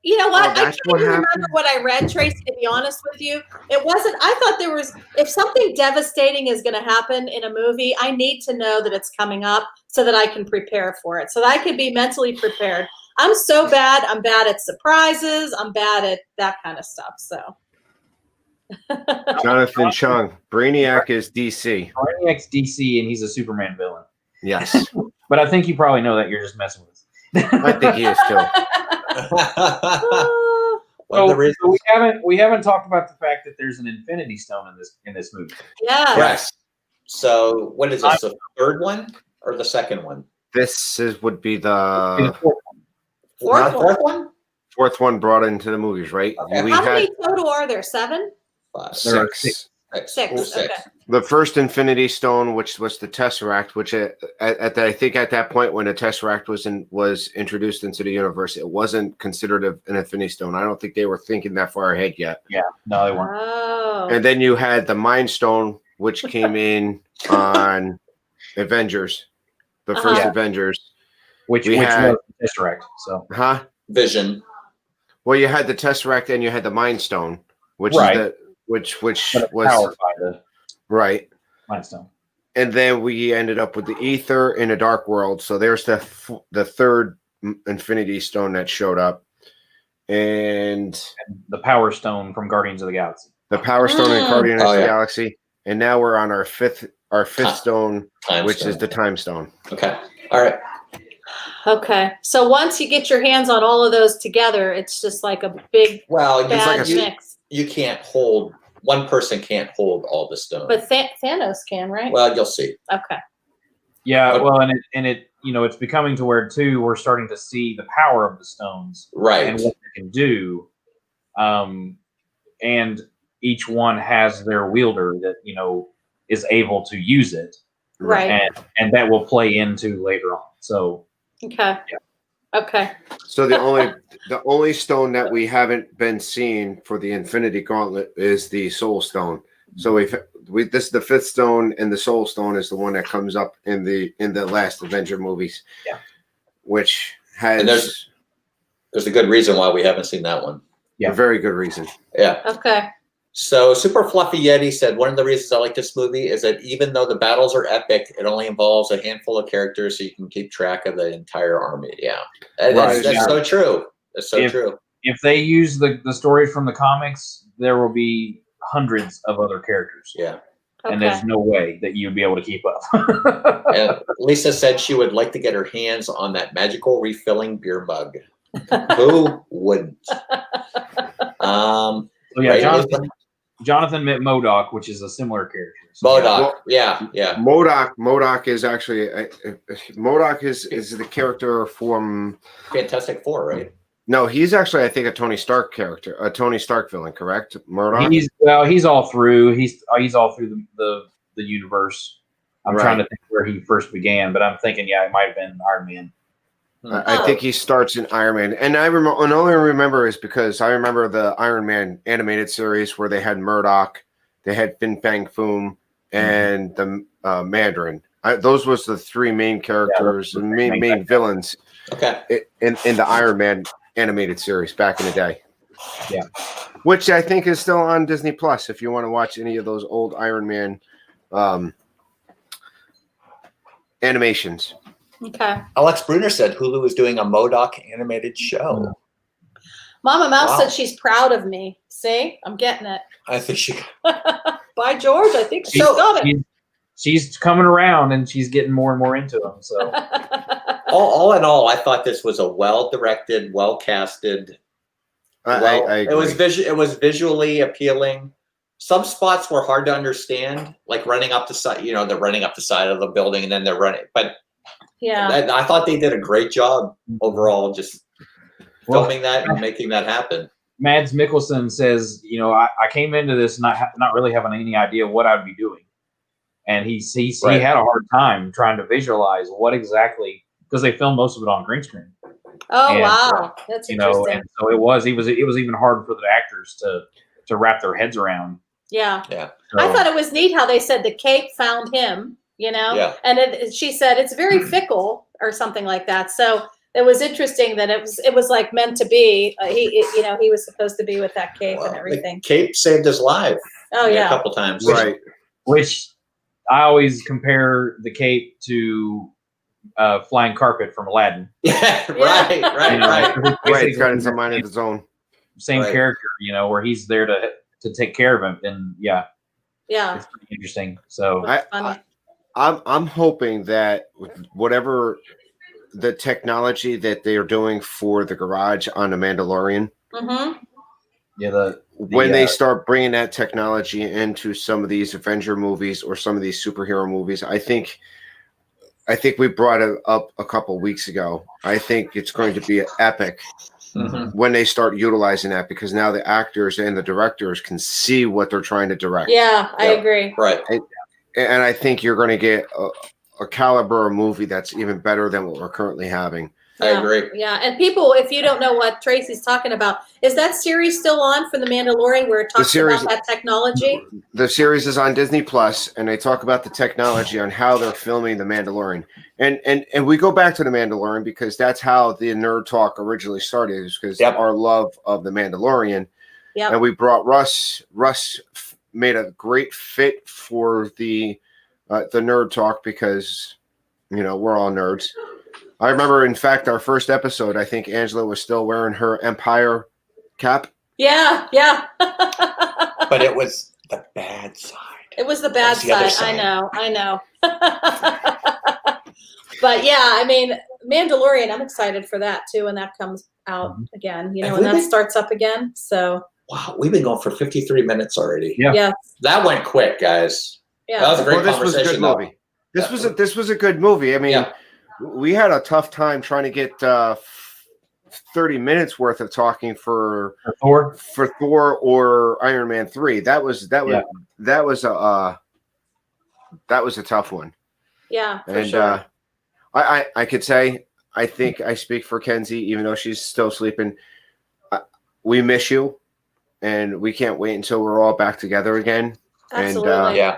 You know what? Oh, I that's can't what even remember happened? what I read, Tracy, to be honest with you. It wasn't, I thought there was, if something devastating is going to happen in a movie, I need to know that it's coming up so that I can prepare for it, so that I can be mentally prepared. I'm so bad. I'm bad at surprises. I'm bad at that kind of stuff. So. Jonathan Chung, Brainiac is DC. Brainiac's DC, and he's a Superman villain. Yes, But I think you probably know that. You're just messing with us. I think he is too. One of the reasons. So we haven't talked about the fact that there's an Infinity Stone in this movie. Yeah. Yes. So what is this? The third one or the second one? Would be The the fourth one. Fourth one. Fourth one? fourth one brought into the movies, right? Okay. We How had many total are there? 7? Five, There are six. Six. Okay. The first Infinity Stone, which was the Tesseract, which I think at that point when the Tesseract was introduced into the universe, it wasn't considered an Infinity Stone. I don't think they were thinking that far ahead yet. Yeah, no, they weren't. Oh. And then you had the Mind Stone, which came in on Avengers, the first Uh-huh. Avengers. Which had- was the Tesseract. So Huh? Vision. Well, you had the Tesseract and you had the Mind Stone, which Right. is which but it's was powered by the right. Mind Stone. And then we ended up with the Ether in a Dark World. So there's the third Infinity Stone that showed up, and The Power Stone from Guardians of the Galaxy. the Power Stone in Guardians of the yeah. Galaxy. And now we're on our fifth stone, Time which stone. is the Time Stone. Okay. All right. Okay. So once you get your hands on all of those together, it's just like a big Well, bad like a- mix. you can't hold, one person can't hold all the stones. But Thanos can, right? Well, you'll see. Okay. Yeah, Okay. well, and it it's becoming to where too we're starting to see the power of the stones Right. and what they can do, and each one has their wielder that is able to use it, Right. and that will play into later on. So Okay. Okay. So the only stone that we haven't been seeing for the Infinity Gauntlet is the Soul Stone. So this is the fifth stone, and the Soul Stone is the one that comes up in the last Avenger movies. Yeah. Which has And there's a good reason why we haven't seen that one. Yeah. a very good reason. Yeah. Okay. So Super Fluffy Yeti said one of the reasons I like this movie is that even though the battles are epic, it only involves a handful of characters, so you can keep track of the entire army. Yeah, that's Right. so true. That's so true. if they use the stories from the comics, there will be hundreds of other characters, Yeah. and Okay. there's no way that you'd be able to keep up. And Lisa said she would like to get her hands on that magical refilling beer mug. Who wouldn't? So yeah, Right, Jonathan met MODOK, which is a similar character. So, MODOK. Yeah, yeah. MODOK is actually MODOK is the character from. Fantastic Four, right? No, he's actually I think a Tony Stark character, a Tony Stark villain, correct? MODOK. He's all through. He's all through the universe. I'm trying to think where he first began, but I'm thinking, it might have been Iron Man. I think he starts in Iron Man, and I remember. And only remember is because I remember the Iron Man animated series where they had Murdoch, they had Fin Fang Foom, and the Mandarin. Those was the three main characters and main villains Okay. in the Iron Man animated series back in the day. Yeah, which I think is still on Disney Plus if you want to watch any of those old Iron Man animations. Okay. Alex Bruner said Hulu is doing a MODOK animated show. Mama Mouse Wow. said she's proud of me. See, I'm getting it. I think she. By George, I think she's got it. She's coming around, and she's getting more and more into them. So all in all, I thought this was a well-directed, well-casted. I It was agree. it was visually appealing. Some spots were hard to understand, like running up the side. They're running up the side of the building and then they're running. But Yeah. I thought they did a great job overall, just Well, filming that and making that happen. Mads Mikkelsen says, I came into this not really having any idea what I'd be doing, and he Right. had a hard time trying to visualize what exactly, because they filmed most of it on green screen. Oh, And, wow. That's interesting. and so it was even hard for the actors to wrap their heads around. Yeah. Yeah. I So, thought it was neat how they said the cape found him, Yeah. and she said it's very fickle or something like that. So it was interesting that it was like meant to be. He was supposed to be with that cape and Well, everything. the cape saved his life. Oh a yeah. couple times. Right. which I always compare the cape to flying carpet from Aladdin. Yeah. Right. Right. Right. It's got its own mind of its own. Same Right. character, where he's there to take care of him, and yeah, Yeah. it's pretty interesting. So I- Funny. I'm hoping that whatever the technology that they are doing for the garage on the Mandalorian, Mm-hmm. yeah, when they start bringing that technology into some of these Avenger movies or some of these superhero movies, I think we brought it up a couple weeks ago. I think it's going to be epic Mhm. when they start utilizing that, because now the actors and the directors can see what they're trying to direct. Yeah, I Yep. agree. Right. And I think you're going to get a caliber of movie that's even better than what we're currently having. I agree. Yeah, and people, if you don't know what Tracy's talking about, is that series still on for The Mandalorian where it talks series- about that technology? The series is on Disney Plus, and they talk about the technology on how they're filming The Mandalorian. And we go back to The Mandalorian because that's how the Nerd Talk originally started, is because Yep. our love of The Mandalorian. Yep. And we brought Russ. Russ made a great fit for the Nerd Talk because, we're all nerds. I remember, in fact, our first episode, I think Angela was still wearing her Empire cap. Yeah, yeah. But it was the bad side. It was the bad That's the other side. side. I know. But yeah, I mean, Mandalorian, I'm excited for that too when that comes out again, Have when we that been- starts up again. So Wow, we've been going for 53 minutes already. Yeah. yeah, That went quick, guys. That was a yeah. great This was a conversation. good though. movie. This was a good movie. I mean, Yeah. we had a tough time trying to get 30 minutes worth of talking for Thor. Thor or Iron Man 3. That was a tough one. Yeah, for And sure. I could say, I think I speak for Kenzie, even though she's still sleeping. We miss you, and we can't wait until we're all back together again. Absolutely. Yeah.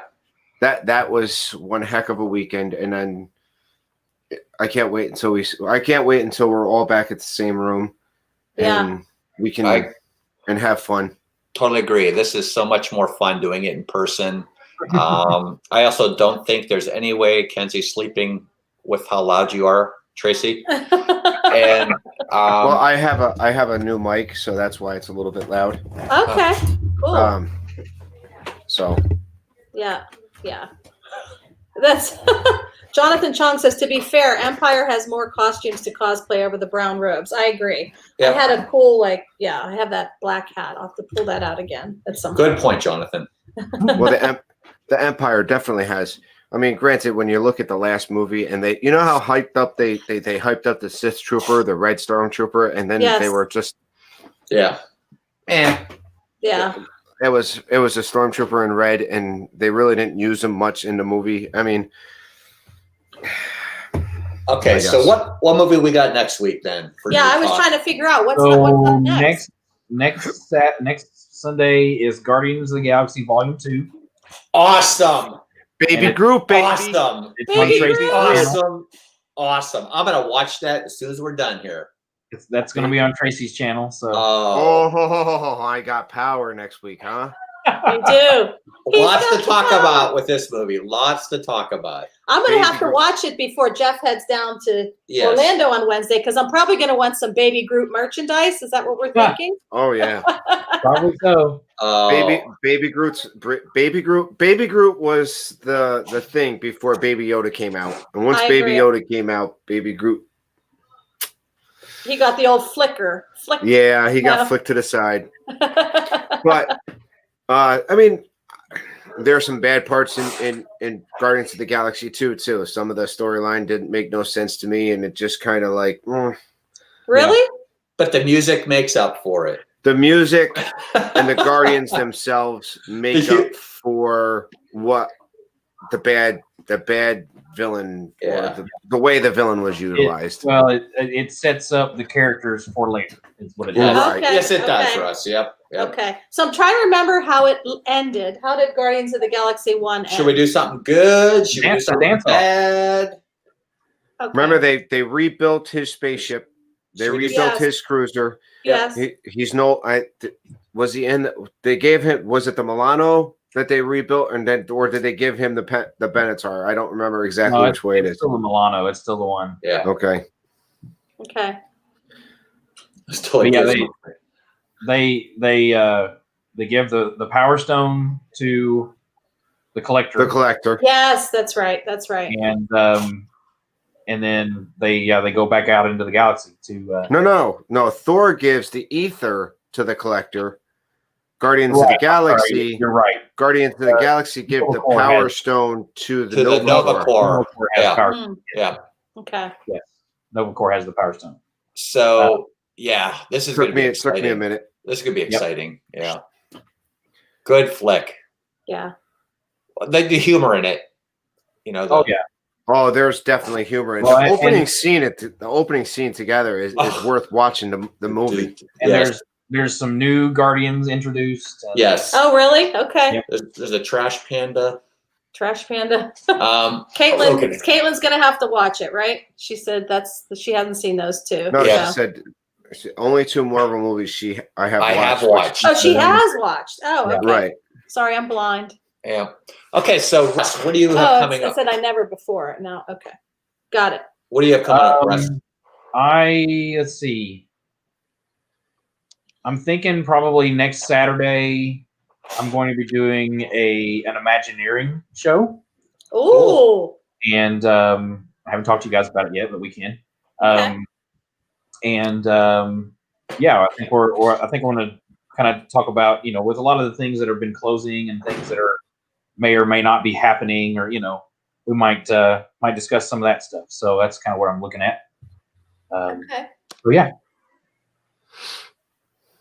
That was one heck of a weekend, and then I can't wait until we're all back at the same room, and Yeah. we can I- and have fun. Totally agree. This is so much more fun doing it in person. I also don't think there's any way Kenzie's sleeping with how loud you are, Tracy. And Well, I have a new mic, so that's why it's a little bit loud. Okay, cool. So Yeah. That's Jonathan Chong says, to be fair, Empire has more costumes to cosplay over the brown robes. I agree. Yeah. I had a cool, I have that black hat. I'll have to pull that out again at some good point, Jonathan. well, the Empire definitely has. I mean, granted, when you look at the last movie, and they, how hyped up they hyped up the Sith Trooper, the Red Stormtrooper, and then Yes. they were just Yeah. And Yeah. it was a Stormtrooper in red, and they really didn't use him much in the movie. I mean, okay, I so guess. what movie we got next week then? Yeah, I was trying to figure out what's So up next. next Sunday is Guardians of the Galaxy Volume 2. Awesome. Baby And- Groot, baby. Awesome. It's Baby on Tracy's Groot. channel. Awesome. I'm gonna watch that as soon as we're done here. That's going to be on Tracy's channel. So Oh, Oh, I got power next week, huh? You do. lots to He's talk got- about with this movie. Lots to talk about. I'm going to Baby have to Groot. watch it before Jeff heads down to Yes. Orlando on Wednesday because I'm probably going to want some Baby Groot merchandise. Is that what we're Yeah. thinking? Oh yeah, probably so. Oh, baby Groot was the thing before Baby Yoda came out, and once I Baby agree. Yoda came out, Baby Groot He got the old flicker. Flick. Yeah, he got Yeah. flicked to the side. But I mean, there are some bad parts in Guardians of the Galaxy 2 too. Some of the storyline didn't make no sense to me, and it just kind of like Really? But the music makes up for it. the music and the Guardians themselves make up for what the bad villain Yeah. or the way the villain was utilized. Well, it sets up the characters for later. Is what it Yeah. does. Right. Okay, Yes, it does, okay. Russ. Yep. Okay. So I'm trying to remember how it ended. How did Guardians of the Galaxy 1 end? Should we do something good? Should we do Dance- something dance off. bad? Okay. Remember, they rebuilt his spaceship. They Should we do rebuilt Yes. his cruiser. Yes. He's no. Was he in? They gave him. Was it the Milano that they rebuilt, and then, or did they give him the Benatar? I don't remember exactly No, which way it it's is. still the Milano. It's still the one. Yeah. Okay. Okay. Still But yeah, Gizmo. they give the Power Stone to the Collector. The Collector. Yes, that's right. That's right. and then they go back out into the galaxy to No. Thor gives the ether to the Collector. Guardians of the Right, Galaxy. You're right. Guardians of the Galaxy give the Nova Corps Power has- Stone to the To the Nova Nova Corps. Corps. Nova Corps has Yeah. Power. Hmm. Yeah. Okay. Yes, Nova Corps has the Power Stone. So yeah, this is going to be It took me a exciting. minute. This is going to be exciting. Yeah. Good flick. Yeah. They do humor in it. You know. Oh yeah. Oh, there's definitely humor in Well, the and- opening scene. The opening scene together is Oh. worth watching the movie. And Yes. there's some new Guardians introduced. and- Yes. Oh, really? Okay. Yep. There's a trash panda. Trash Panda. Look at it. Caitlin's gonna have to watch it, right? She said she hasn't seen those two. No, Yeah. she said only 2 Marvel movies I have watched. Oh, she has watched. Oh, Yeah. okay. Right. Sorry, I'm blind. Yeah. Okay, so Russ, what do you have Oh, coming I up? said I never before. No, okay. Got it. What do you have coming up, Russ? Let's see. I'm thinking probably next Saturday I'm going to be doing an Imagineering show, Ooh. and I haven't talked to you guys about it yet, but we can. Okay. Yeah, I think we're going to kind of talk about, with a lot of the things that have been closing and things that may or may not be happening, or we might discuss some of that stuff. So that's kind of what I'm looking at. Okay. So yeah.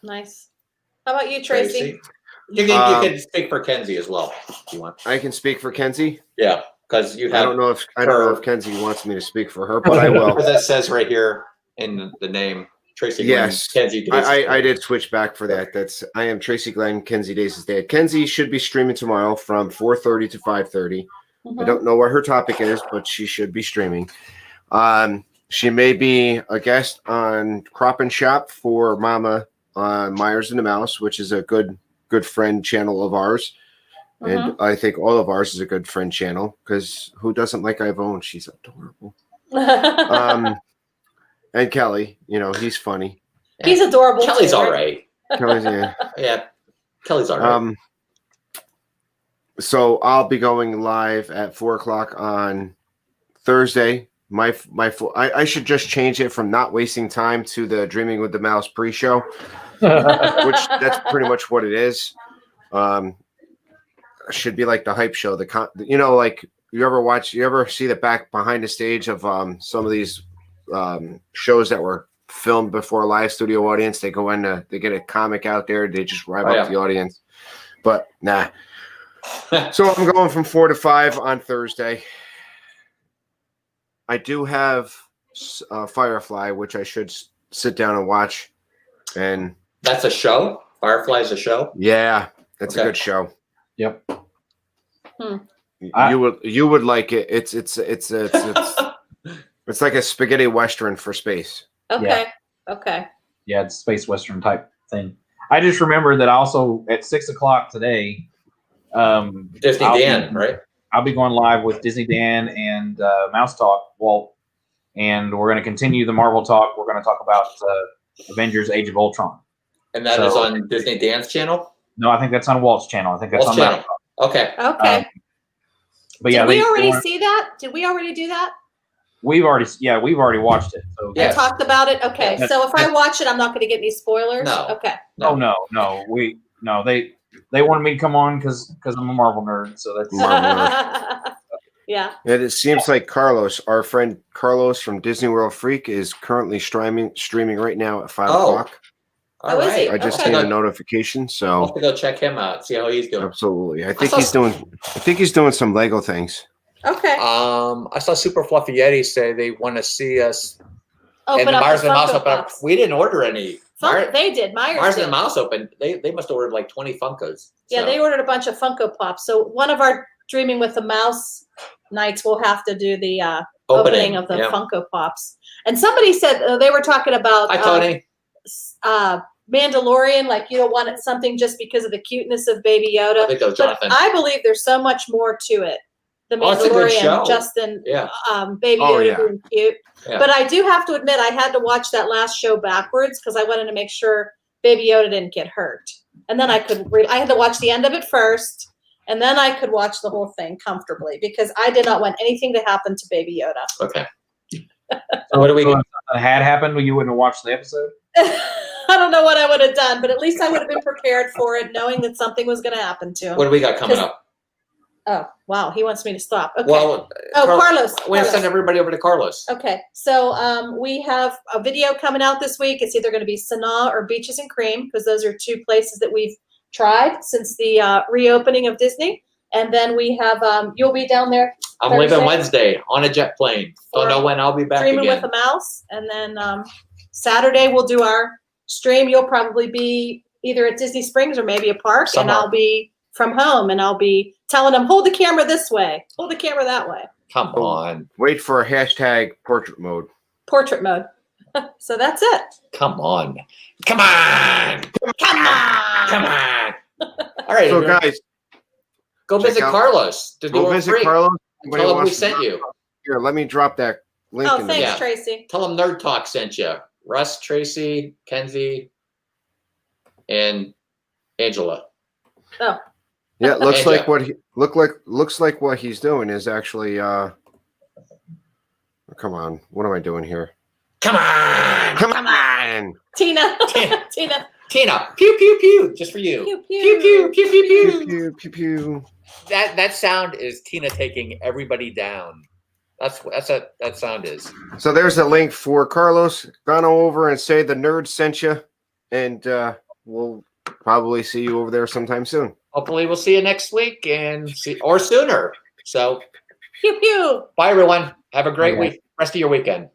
Nice. How about you, Tracy? You can speak for Kenzie as well if you want. I can speak for Kenzie. Yeah, because you I have don't know if Kenzie wants me to speak for her, but I will. as it says right here in the name, Tracy. Yes. Glenn, Kenzie. I did switch back for that. I am Tracy Glenn, Kenzie Days' dad. Kenzie should be streaming tomorrow from 4:30 to 5:30. Mhm. I don't know what her topic is, but she should be streaming. She may be a guest on Crop and Shop for Mama Myers and the Mouse, which is a good friend channel of ours. And I think all of ours is a good friend channel, because who doesn't like Ivone? She's adorable. And Kelly, he's funny. He's adorable. Kelly's too, all right. Kelly's, yeah. Yeah, Kelly's all right. So I'll be going live at 4:00 on Thursday. I should just change it from Not Wasting Time to the Dreaming with the Mouse pre-show, which that's pretty much what it is. Should be like the hype show. Like you ever see the back behind the stage of some of these shows that were filmed before a live studio audience? They go in, they get a comic out there, they just rev up the audience. But nah. So I'm going from 4 to 5 on Thursday. I do have Firefly, which I should sit down and watch. And That's a show. Firefly's a show. yeah, it's a Okay. good show. Yep. You would like it. It's like a spaghetti western for space. Okay. Okay. Yeah, it's space western type thing. I just remember that also at 6:00 today. Disney I'll Dan, be- right? I'll be going live with Disney Dan and Mouse Talk, Walt, and we're going to continue the Marvel talk. We're going to talk about Avengers: Age of Ultron. And that is So- on Disney Dan's channel. No, I think that's on Walt's channel. I think that's Walt's on channel. Mouse Talk. Okay. Okay. But yeah, Did we they already want- see that? Did we already do that? we've already watched it. So Yeah. I talked about it. Okay, Yeah. so if I watch it, I'm not going to get any spoilers. No. Okay. Oh no, they wanted me to come on because I'm a Marvel nerd. So that's Yeah. And it seems like Carlos, our friend Carlos from Disney World Freak, is currently streaming right now at 5 Oh. o'clock. All Oh, is he? right. I just Okay. seen a notification, I'll so have to go check him out, see how he's doing. absolutely. I think saw- he's doing some Lego things. Okay. I saw Super Fluffy Yeti say they want to see us Open and up Mars the and Mouse Funko open up. Pops. We didn't order any. They did. Myers Mars did. and Mouse open. They must have ordered like 20 Funkos. Yeah, So, they ordered a bunch of Funko Pops. So one of our Dreaming with the Mouse nights will have to do the opening of the yeah. Funko Pops. And somebody said they were talking about Hi, Tony. Mandalorian, like you don't want it something just because of the cuteness of Baby I Yoda. think that was But Jonathan. I believe there's so much more to it. The Oh, it's a good show. Mandalorian, Justin, Yeah. Baby Oh, Yoda yeah. being cute. Yeah. But I do have to admit, I had to watch that last show backwards because I wanted to make sure Baby Yoda didn't get hurt. And then I could I had to watch the end of it first, and then I could watch the whole thing comfortably because I did not want anything to happen to Baby Yoda. Okay. So what do we So if something had happened, you wouldn't have watched the episode. I don't know what I would have done, but at least I would have been prepared for it, knowing that something was going to happen to him. What do we got coming up? Oh, wow. He wants me to stop. Okay. Well, Carlos. we're gonna send Carlos. everybody over to Carlos. Okay, so we have a video coming out this week. It's either going to be Sanaa or Beaches and Cream because those are two places that we've tried since the reopening of Disney. And then we have you'll be down there I'm Thursday. leaving Wednesday on a jet plane. Don't For know when I'll be back Dreaming again. with a Mouse, and then Saturday we'll do our stream. You'll probably be either at Disney Springs or maybe a park, and Somewhere. I'll be from home, and I'll be telling them hold the camera this way, hold the camera that way, Come on. Wait for a hashtag portrait mode. portrait mode. So that's it. Come on. Come on. Come on. Come on. All right. So everyone, guys, go check visit out- Carlos. To go do visit free. Carlos. Tell him we wants to- sent you. Here, let me drop that link Oh, in the thanks, Yeah. Tracy. Tell him Nerd Talk sent you. Russ, Tracy, Kenzie, and Angela. Oh, Yeah, it looks Angela. like looks like what he's doing is actually come on, what am I doing here? Come on. Come on. Tina. Tina. Tina. Tina. Pew, pew, pew. Just for you. Pew, pew. Pew, pew, pew, pew, Pew pew. pew pew pew. That sound is Tina taking everybody down. That's what that sound is. So there's a link for Carlos. Gone over and say the nerd sent you, and we'll probably see you over there sometime soon. Hopefully we'll see you next week or sooner. So Pew, pew. bye everyone. Have a great Bye, guys. week. Rest of your weekend.